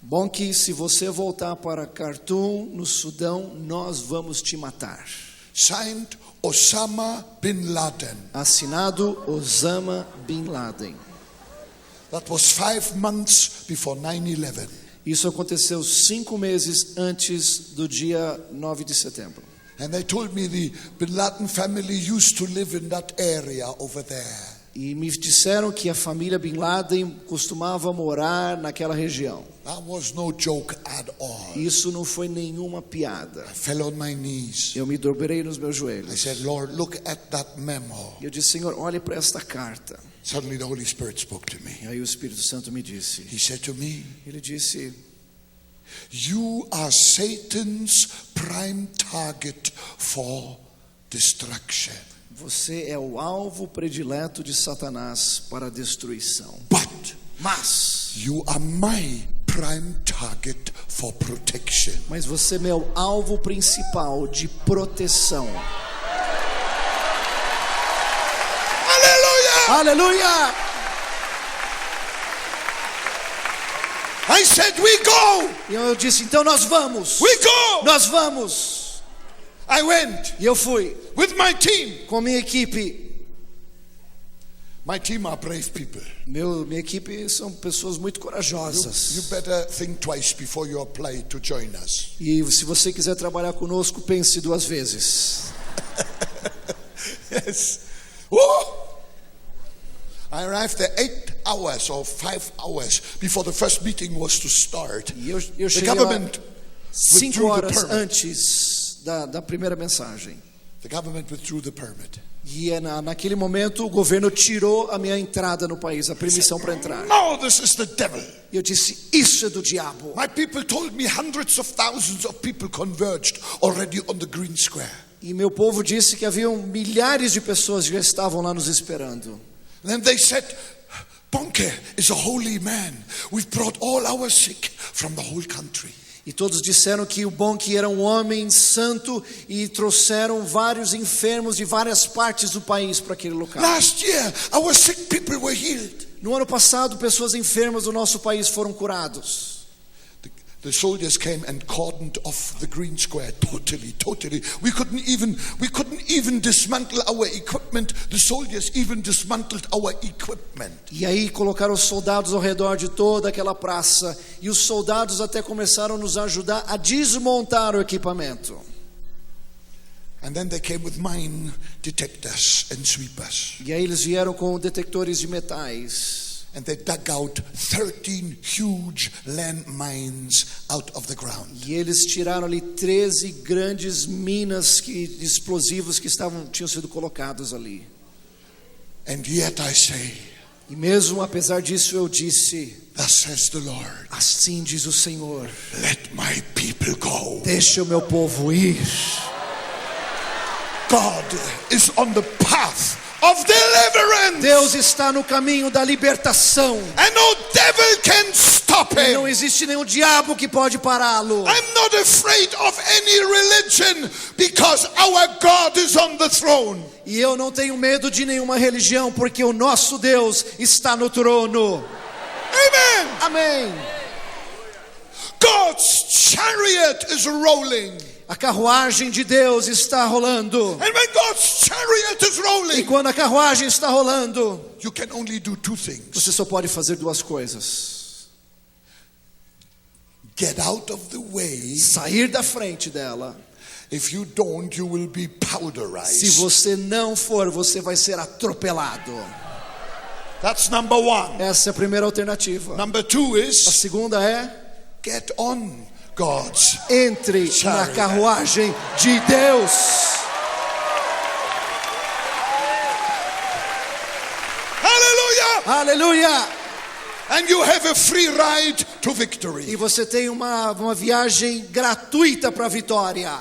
Bom que se você voltar para Khartoum, no Sudão, nós vamos te matar. Signed Osama bin Laden. Assinado Osama Bin Laden. That was 5 months before 9/11. Isso aconteceu 5 meses antes do dia 9 de setembro. And they told me the Bin Laden family used to live in that area over there. E me disseram que a família Bin Laden costumava morar naquela região. That was no joke at all. Isso não foi nenhuma piada. I fell on my knees. Eu me dobrei nos meus I joelhos. said, Lord, look at that memo. Eu disse, Senhor, olhe para esta carta. Suddenly the Holy Spirit spoke to me. E aí o Espírito Santo me disse. He said to me, Ele disse, you are Satan's prime target for destruction. você é o alvo predileto de Satanás para a destruição. But Mas you are my prime target for protection. Mas você é meu alvo principal de proteção. Hallelujah! Aleluia! I said, we go! E eu disse, então nós vamos. We go! Nós vamos. I went E eu fui with my team. com a minha equipe. My team are brave people. Minha equipe são pessoas muito corajosas. You better think twice before you apply to join us. E se você quiser trabalhar conosco, pense 2 vezes. Yes. Oh! I arrived there 8 hours or 5 hours before the first meeting was to start. E eu The cheguei lá government 5 withdrew the horas permit. antes da primeira mensagem. The government withdrew the permit. E naquele momento o governo tirou a minha entrada no país, a permissão para entrar. No, this is the devil. E eu disse, isso é do diabo. My people told me hundreds of thousands of people converged already on the green square. E meu povo disse que haviam milhares de pessoas que já estavam lá nos esperando. Then they said, Bonke is a holy man. We've brought all our sick from the whole country. E todos disseram que o Bonke era um homem santo e trouxeram vários enfermos de várias partes do país para aquele local. Last year, our sick people were healed. No ano passado, pessoas enfermas do nosso país foram curados. The soldiers came and cordoned off the green square totally. We couldn't even dismantle our equipment. The soldiers even dismantled our equipment. E aí colocaram os soldados ao redor de toda aquela praça. E os soldados até começaram a nos ajudar a desmontar o equipamento. And then they came with mine detectors and sweepers. E aí eles vieram com detectores de metais. And they dug out 13 huge landmines out of the ground. E eles tiraram ali 13 grandes minas de explosivos que tinham sido colocados ali. And yet I say, E mesmo apesar disso eu disse, thus says the Lord, assim diz o Senhor, let my people go. deixa o meu povo ir. God is on the path of deliverance. Deus está no caminho da libertação. And no devil can stop E não him. existe nenhum diabo que pode pará-lo. I'm not afraid of any religion because our God is on the throne. E eu não tenho medo de nenhuma religião, porque o nosso Deus está no trono. Amen. Amém. God's chariot is rolling. A carruagem de Deus está rolando. And when God's chariot is E rolling, quando a carruagem está rolando, you can only do two things. você só pode fazer duas coisas: Get out of the way. sair da frente dela. If you don't, you will be Se powderized. você não for, você vai ser atropelado. That's number one. Essa é a primeira alternativa. Number two A is segunda é: get on God's. entre na carruagem de Deus. Hallelujah! Aleluia! And you have a free ride to E victory. você tem uma viagem gratuita para a vitória.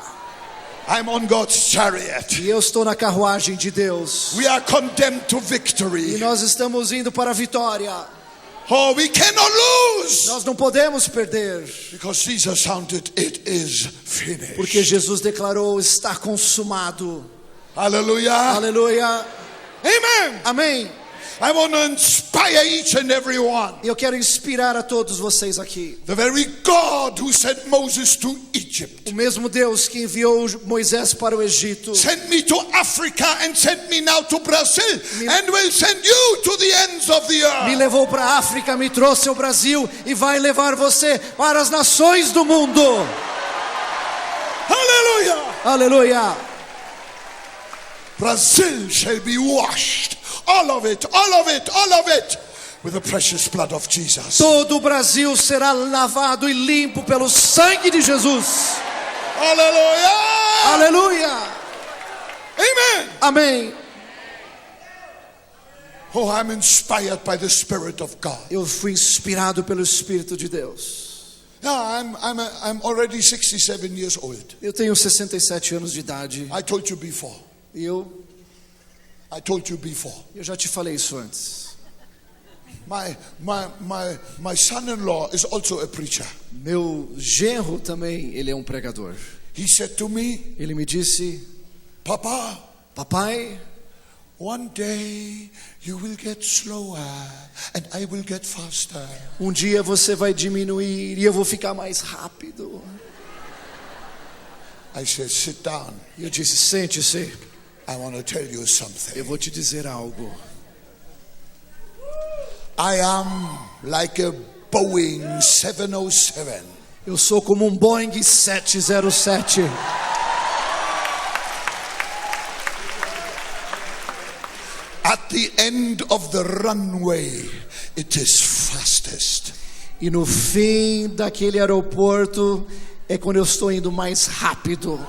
I'm on God's chariot. E eu estou na carruagem de Deus. We are condemned to E victory. nós estamos indo para a vitória. Oh, we cannot lose. Nós não podemos perder. Because Jesus sounded, it is finished. Porque Jesus declarou: está consumado. Hallelujah. Aleluia. Amen. Amém. I want to inspire each and every one. E eu quero inspirar a todos vocês aqui. The very God who sent Moses to Egypt O mesmo Deus que enviou Moisés para o Egito sent me to Africa and sent me now to Brazil and will send you to the ends of the me earth. levou para a África, me trouxe ao Brasil e vai levar você para as nações do mundo. Hallelujah. Aleluia. Brazil shall be washed, all of it, all of it, all of it, with the precious blood of Jesus. Todo o Brasil será lavado e limpo pelo sangue de Jesus. Hallelujah. Aleluia. Amen. Amém. Oh, I'm inspired by the Spirit of God. Eu fui inspirado pelo Espírito de Deus. Yeah, I'm already 67 years old. Eu tenho 67 anos de idade. I told you before. E eu já te falei isso antes. My son-in-law is also a preacher. Meu genro também, ele é um pregador. He said to me, Ele me disse: Papa, papai, one day you will get slower and I will get faster. um dia você vai diminuir e eu vou ficar mais rápido. I said, sit down. E eu disse: sente-se, I want to tell you eu something. vou te dizer algo. I am like a Boeing 707. Eu sou como um Boeing 707. At the end of the runway, it is fastest. E no fim daquele aeroporto é quando eu estou indo mais rápido.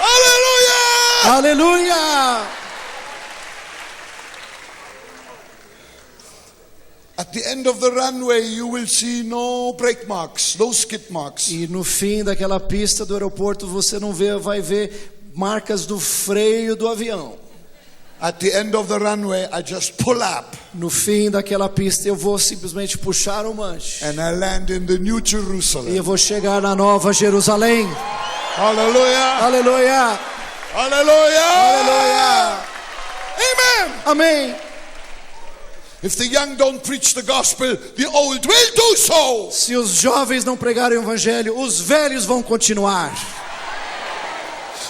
Hallelujah! Aleluia! At the end of the runway, you will see no brake marks, no skid marks. E no fim daquela pista do aeroporto você não vai ver marcas do freio do avião. At the end of the runway, I just pull up No fim daquela pista eu vou simplesmente puxar o manche. and I land in the New E Jerusalem. eu vou chegar na Nova Jerusalém. Hallelujah! Aleluia! Hallelujah! Aleluia! Amen! Amém! If the young don't preach the gospel, the old will do so. Se os jovens não pregarem o evangelho, os velhos vão continuar.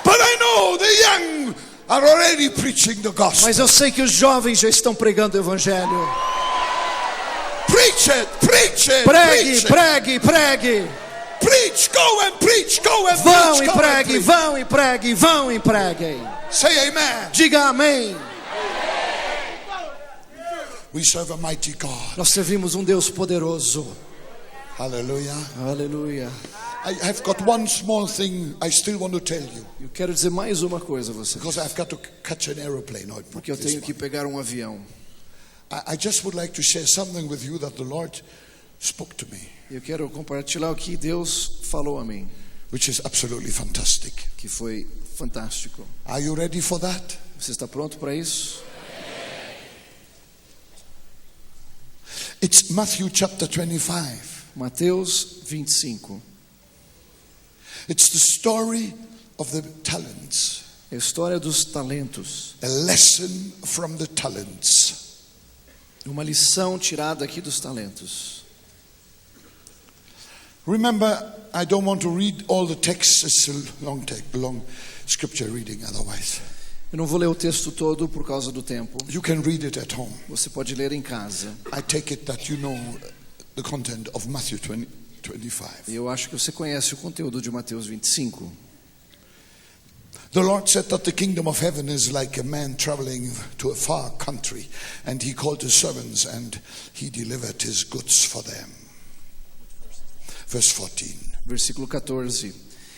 But I know the young are already preaching the gospel. Mas eu sei que os jovens já estão pregando o evangelho. Preach it, preach it, Pregue, preach it. pregue, pregue. Preach, go and preach, go and Vão preach, e go and pregue, preach. vão e pregue, vão e preguem. Say amen. Diga amém. We serve a mighty God. Nós servimos um Deus poderoso. Hallelujah. Aleluia. I have got one small thing I still want to tell you, Eu quero dizer mais uma coisa a você, because I've got to catch an aeroplane. porque eu tenho que pegar um avião. I just would like to share something with you that the Lord spoke to me, Eu quero compartilhar o que Deus falou a mim, which is absolutely fantastic. que foi fantástico. Are you ready for that? Você está pronto para isso? It's Matthew chapter 25. Mateus 25. It's the story of the talents, É a história dos talentos. a lesson from the talents. Uma lição tirada aqui dos talentos. Remember, I don't want to read all the texts. It's a long scripture reading otherwise. Eu não vou ler o texto todo por causa do tempo. You can read it at home. Você pode ler em casa. I take it that you know the content of Matthew 25. E eu acho que você conhece o conteúdo de Mateus 25. The Lord said that the kingdom of heaven is like a man traveling to a far country, and he called his servants and he delivered his goods for them. Verse 14. Versículo 14.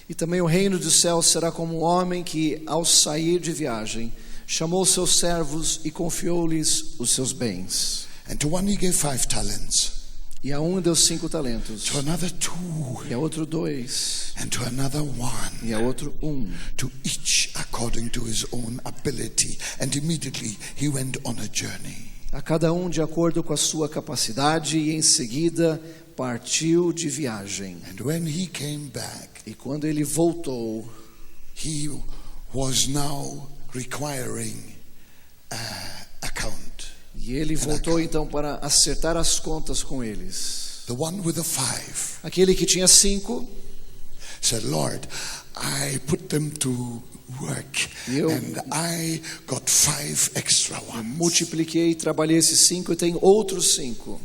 E também o reino dos céus será como um homem que, ao sair de viagem, chamou seus servos e confiou-lhes os seus bens. And to one he gave 5 talents, E a um deu 5 talentos, to another 2, e a outro 2, and to another 1. e a outro 1. To each according to his own ability. And immediately he went on a journey. A cada um de acordo com a sua capacidade, e em seguida partiu de viagem. And when he came back, E quando ele voltou, he was now requiring account. e ele voltou então para acertar as contas com eles. The one with the 5 Aquele que tinha 5, said, Lord, I put them to work, Eu- and I got 5 extra ones. multipliquei, trabalhei esses 5 e tenho outros 5.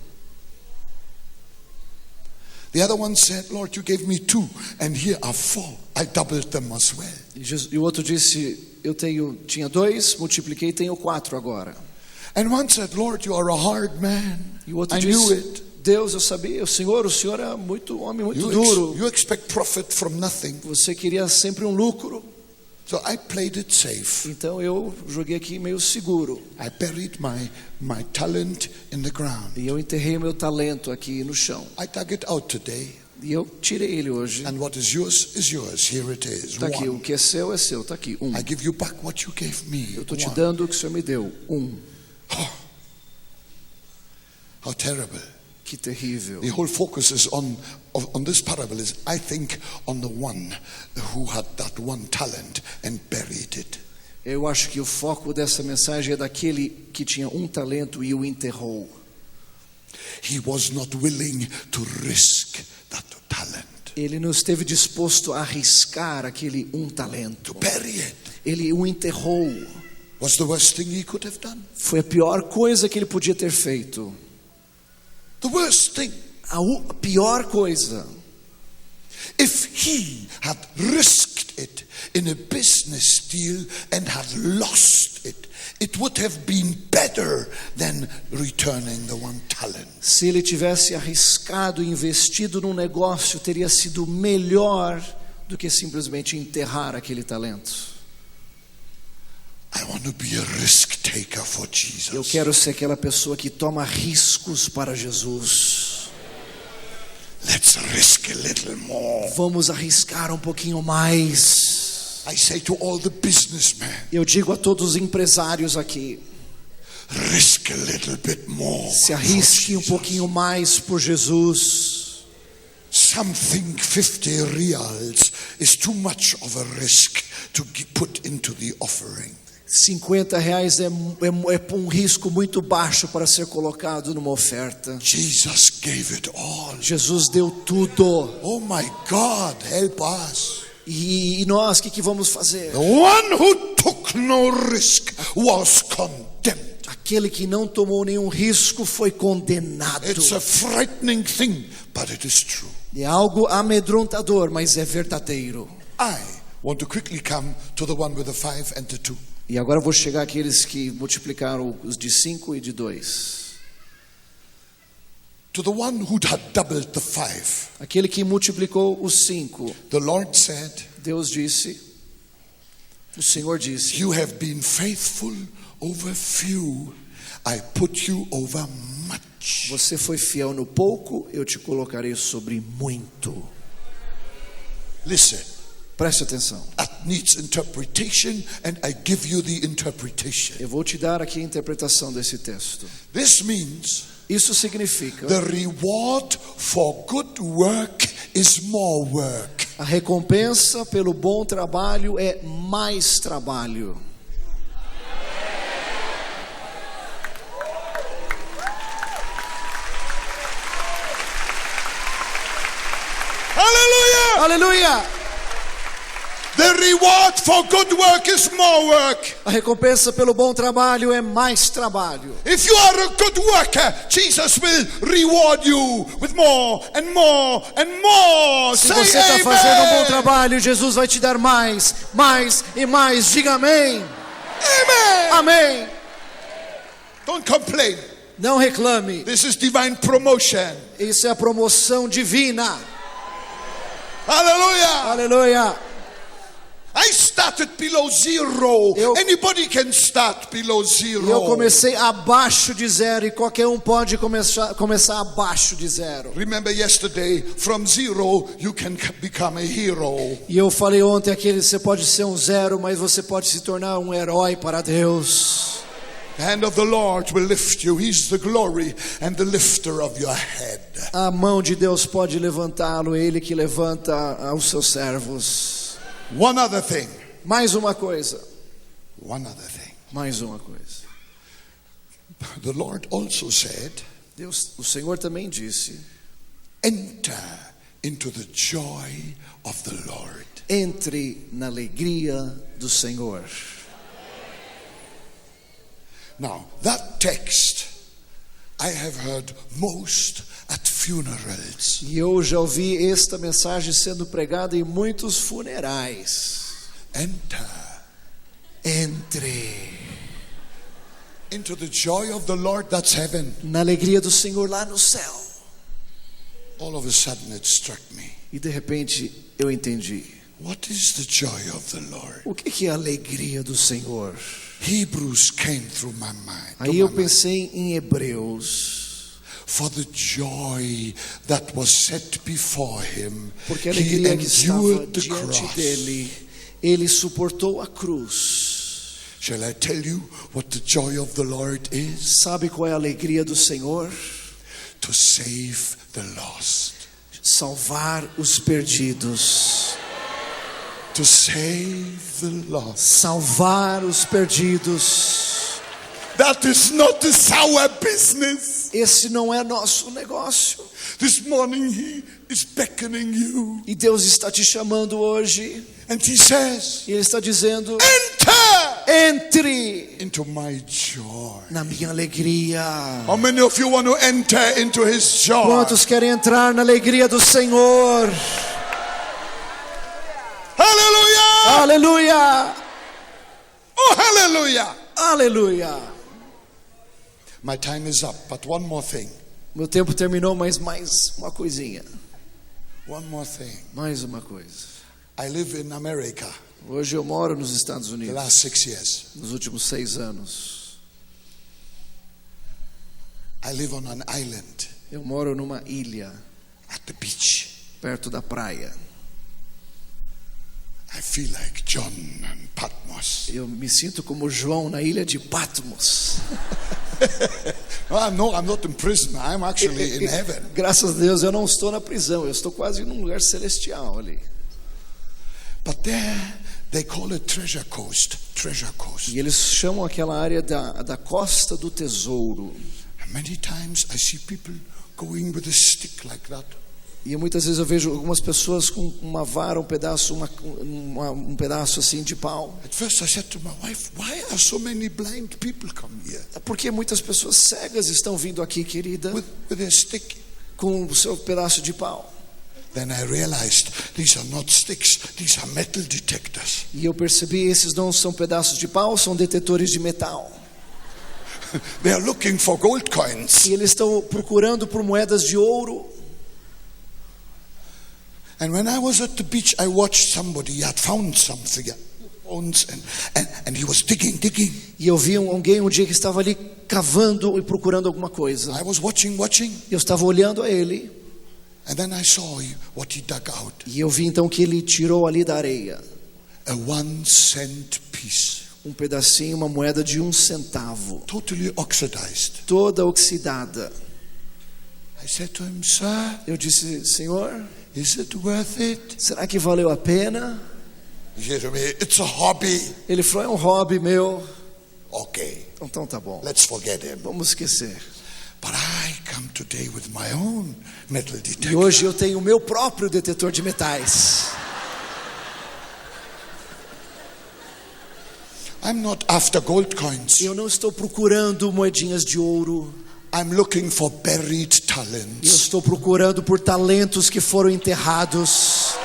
The other one said, Lord, you gave me 2, and here are 4. I doubled them as well. E o outro disse, tinha 2, multipliquei e tenho 4 agora. And one said, Lord, you are a hard man. E o outro I knew disse, it. Deus, eu sabia, o senhor é muito homem, muito You, duro. you expect profit from nothing. Você queria sempre um lucro. So I played it safe. Então eu joguei aqui meio seguro. I buried my talent in the ground. E eu enterrei meu talento aqui no chão. I dug it out today, E eu tirei ele hoje. and what is yours is yours. Here it is. Está aqui, 1. o que é seu, está aqui, 1. I give you back what you gave me. Eu estou te 1. dando o que o senhor me deu, 1. How terrible. Que terrível. The whole focus is on this parable is, I think, on the one who had that 1 talent and buried it. Eu acho que o foco dessa mensagem é daquele que tinha 1 talento e o enterrou. He was not willing to risk that talent, Ele não esteve disposto a arriscar aquele 1 talento. to bury it. Ele o enterrou. Was the worst thing he could have done. Foi a pior coisa que ele podia ter feito. The worst thing. A pior coisa. If he had risked it in a business deal and had lost it, it would have been better than returning the 1 talent. Se ele tivesse arriscado e investido num negócio, teria sido melhor do que simplesmente enterrar aquele talento. I want to be a risk taker for Jesus. Eu quero ser aquela pessoa que toma riscos para Jesus. Let's risk a little more. Vamos arriscar um pouquinho mais. I say to all the businessmen, Eu digo a todos os empresários aqui, risk a little bit more. se for arrisque um Jesus. pouquinho mais por Jesus. Some think 50 reals is too much of a risk to put into the offering. R$50 é um risco muito baixo para ser colocado numa oferta. Jesus gave it all. Jesus deu tudo. Oh my God, help us. E nós, o que vamos fazer? The one who took no risk was condemned. Aquele que não tomou nenhum risco foi condenado. It's a frightening thing, but it is true. É algo amedrontador, mas é verdadeiro. I Want to quickly come to the one with the 5 and the 2. E agora eu vou chegar àqueles que multiplicaram os de 5 e de 2. To the one who had doubled the 5. Aquele que multiplicou os 5. The Lord said, Deus disse, o Senhor disse: you have been faithful over few, I put you over much. Você foi fiel no pouco, eu te colocarei sobre muito. Listen, Preste atenção. that needs interpretation and I give you the interpretation. Eu vou te dar aqui a interpretação desse texto. This means Isso significa the reward for good work is more work. a recompensa pelo bom trabalho é mais trabalho. Hallelujah! Aleluia! The reward for good work is more work. A recompensa pelo bom trabalho é mais trabalho. If you are a good worker, Jesus will reward you with more and more and more. Se Say você está fazendo um bom amen. trabalho, Jesus vai te dar mais, mais e mais. Diga amém. Amen. Amém. Don't complain. Não reclame. This is divine promotion. Isso é a promoção divina. Hallelujah. Aleluia. I started below zero. Eu- Anybody can start below zero. Eu comecei abaixo de zero e qualquer um pode começar abaixo de zero. Remember yesterday, from zero you can become a hero. E eu falei ontem aquele, você pode ser um zero, mas você pode se tornar um herói para Deus. The hand of the Lord will lift you. He's the glory and the lifter of your head. A mão de Deus pode levantá-lo, ele que levanta os seus servos. One other thing. Mais uma coisa, One other thing. mais uma coisa. The Lord also said, Deus, o Senhor também disse: enter into the joy of the Lord. entre na alegria do Senhor. Now, that text I have heard most at funerals. E eu já ouvi esta mensagem sendo pregada em muitos funerais. Enter Entre into the joy of the Lord, that's heaven. na alegria do Senhor lá no céu. All of a sudden it struck me. E de repente eu entendi. What is the joy of the Lord? O que é a alegria do Senhor? Hebrews came through my mind. Aí eu pensei em Hebreus. For the joy that was set before him, Porque a he alegria que estava endured the diante cross. dele, ele suportou a cruz. Shall I tell you what the joy of the Lord is? Sabe qual é a alegria do Senhor? To save the lost. Salvar os perdidos. To save the lost. Salvar os perdidos. That is not a sour business. Esse não é nosso negócio. This morning he is beckoning you. E Deus está te chamando hoje. And he says, E Ele está dizendo: enter entre into my joy. na minha alegria. How many of you want to enter into his joy? Quantos querem entrar na alegria do Senhor? Hallelujah! Aleluia! Oh, hallelujah! Aleluia! My time is up, but one more thing. Meu tempo terminou, mas mais uma coisinha. One more thing. Mais uma coisa. I live in America Hoje eu moro nos Estados the Unidos. last 6 years. Nos últimos 6 anos. I live on an island Eu moro numa ilha, at the beach. perto da praia. I feel like John and Patmos. Eu me sinto como João na ilha de Patmos. No, I'm not in prison. I'm actually in heaven. Graças a Deus eu não estou na prisão, eu estou quase num lugar celestial ali. But there they call it Treasure Coast. Treasure Coast. E eles chamam aquela área da costa do tesouro. And many times I see people going with a stick like that. E muitas vezes eu vejo algumas pessoas com uma vara, um pedaço assim de pau. At first I said to my wife, why are so many blind people come here Porque muitas pessoas cegas estão vindo aqui, querida, with their stick? com o seu pedaço de pau. Then I realized these are not sticks, these are metal detectors. E eu percebi, esses não são pedaços de pau, são detetores de metal. They are looking for gold coins. E eles estão procurando por moedas de ouro. And when I was at the beach, I watched somebody, he had found something, and he was digging. E eu vi alguém um dia que estava ali cavando e procurando alguma coisa. I was watching. Eu estava olhando a ele. And then I saw what he dug out. E eu vi então que ele tirou ali da areia A 1-cent piece. um pedacinho, uma moeda de 1 centavo, Totally oxidized. toda oxidada. I said to him, sir, Eu disse, Senhor, is it worth it? será que valeu a pena? He said to me, it's a hobby. Ele falou, é um hobby meu. Okay, Então tá bom, let's forget him. vamos esquecer. But I come today with my own metal E detector. hoje eu tenho o meu próprio detetor de metais. I'm not after gold coins. Eu não estou procurando moedinhas de ouro. I'm looking for buried Eu talents. estou procurando por talentos que foram enterrados.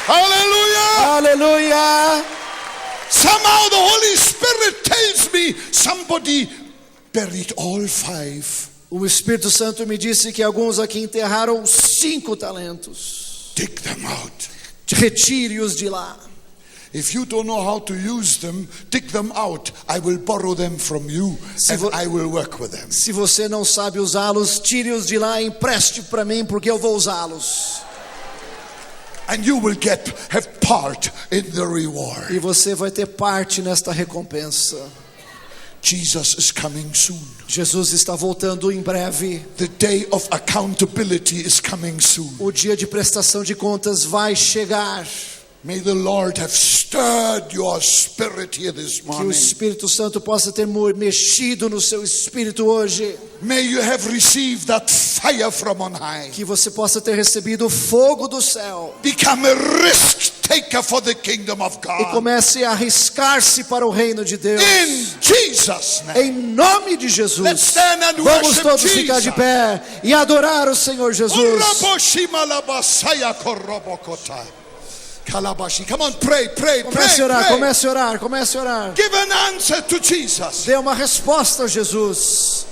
Hallelujah! Aleluia! Somehow the Holy Spirit tells me somebody buried all 5. O Espírito Santo me disse que alguns aqui enterraram 5 talentos. Dig them out. Retire-os de lá. If you don't know how to use them, dig them out. I will borrow them from you and I will work with them. Se você não sabe usá-los, tire-os de lá e empreste para mim, porque eu vou usá-los. And you will have part in the reward. E você vai ter parte nesta recompensa. Jesus is coming soon. Jesus está voltando em breve. The day of accountability is coming soon. O dia de prestação de contas vai chegar. May the Lord have stirred your spirit here this Que o morning. Espírito Santo possa ter mexido no seu espírito hoje. May you have received that fire from on high. Que você possa ter recebido o fogo do céu. Become a risk taker for the kingdom of E God. comece a arriscar-se para o reino de Deus. In Jesus' name. Em nome de Jesus. Let's stand and Vamos worship todos ficar de Jesus. pé e adorar o Senhor Jesus. Come on, pray. Comece a orar, comece a orar, comece a orar. Give an answer to Jesus. Dê uma resposta a Jesus.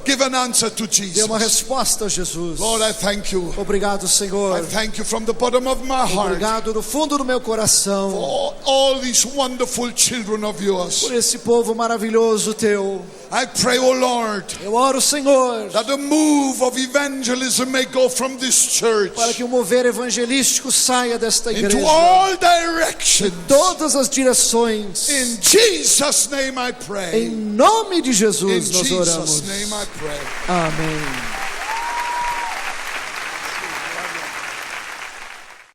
Give an answer to Dê uma Jesus. resposta a Jesus. Lord, I thank you. Obrigado, I Senhor. thank you from the bottom of my heart. Obrigado do fundo do meu coração For all these wonderful children of yours. por esse povo maravilhoso teu. I pray, oh Lord, Eu oro, Senhor, that the move of evangelism may go from this church para que o mover evangelístico saia desta into igreja. all directions. Todas as direções. In Jesus' name I pray. Em nome de In Jesus nós Jesus' oramos. name I pray. Amém.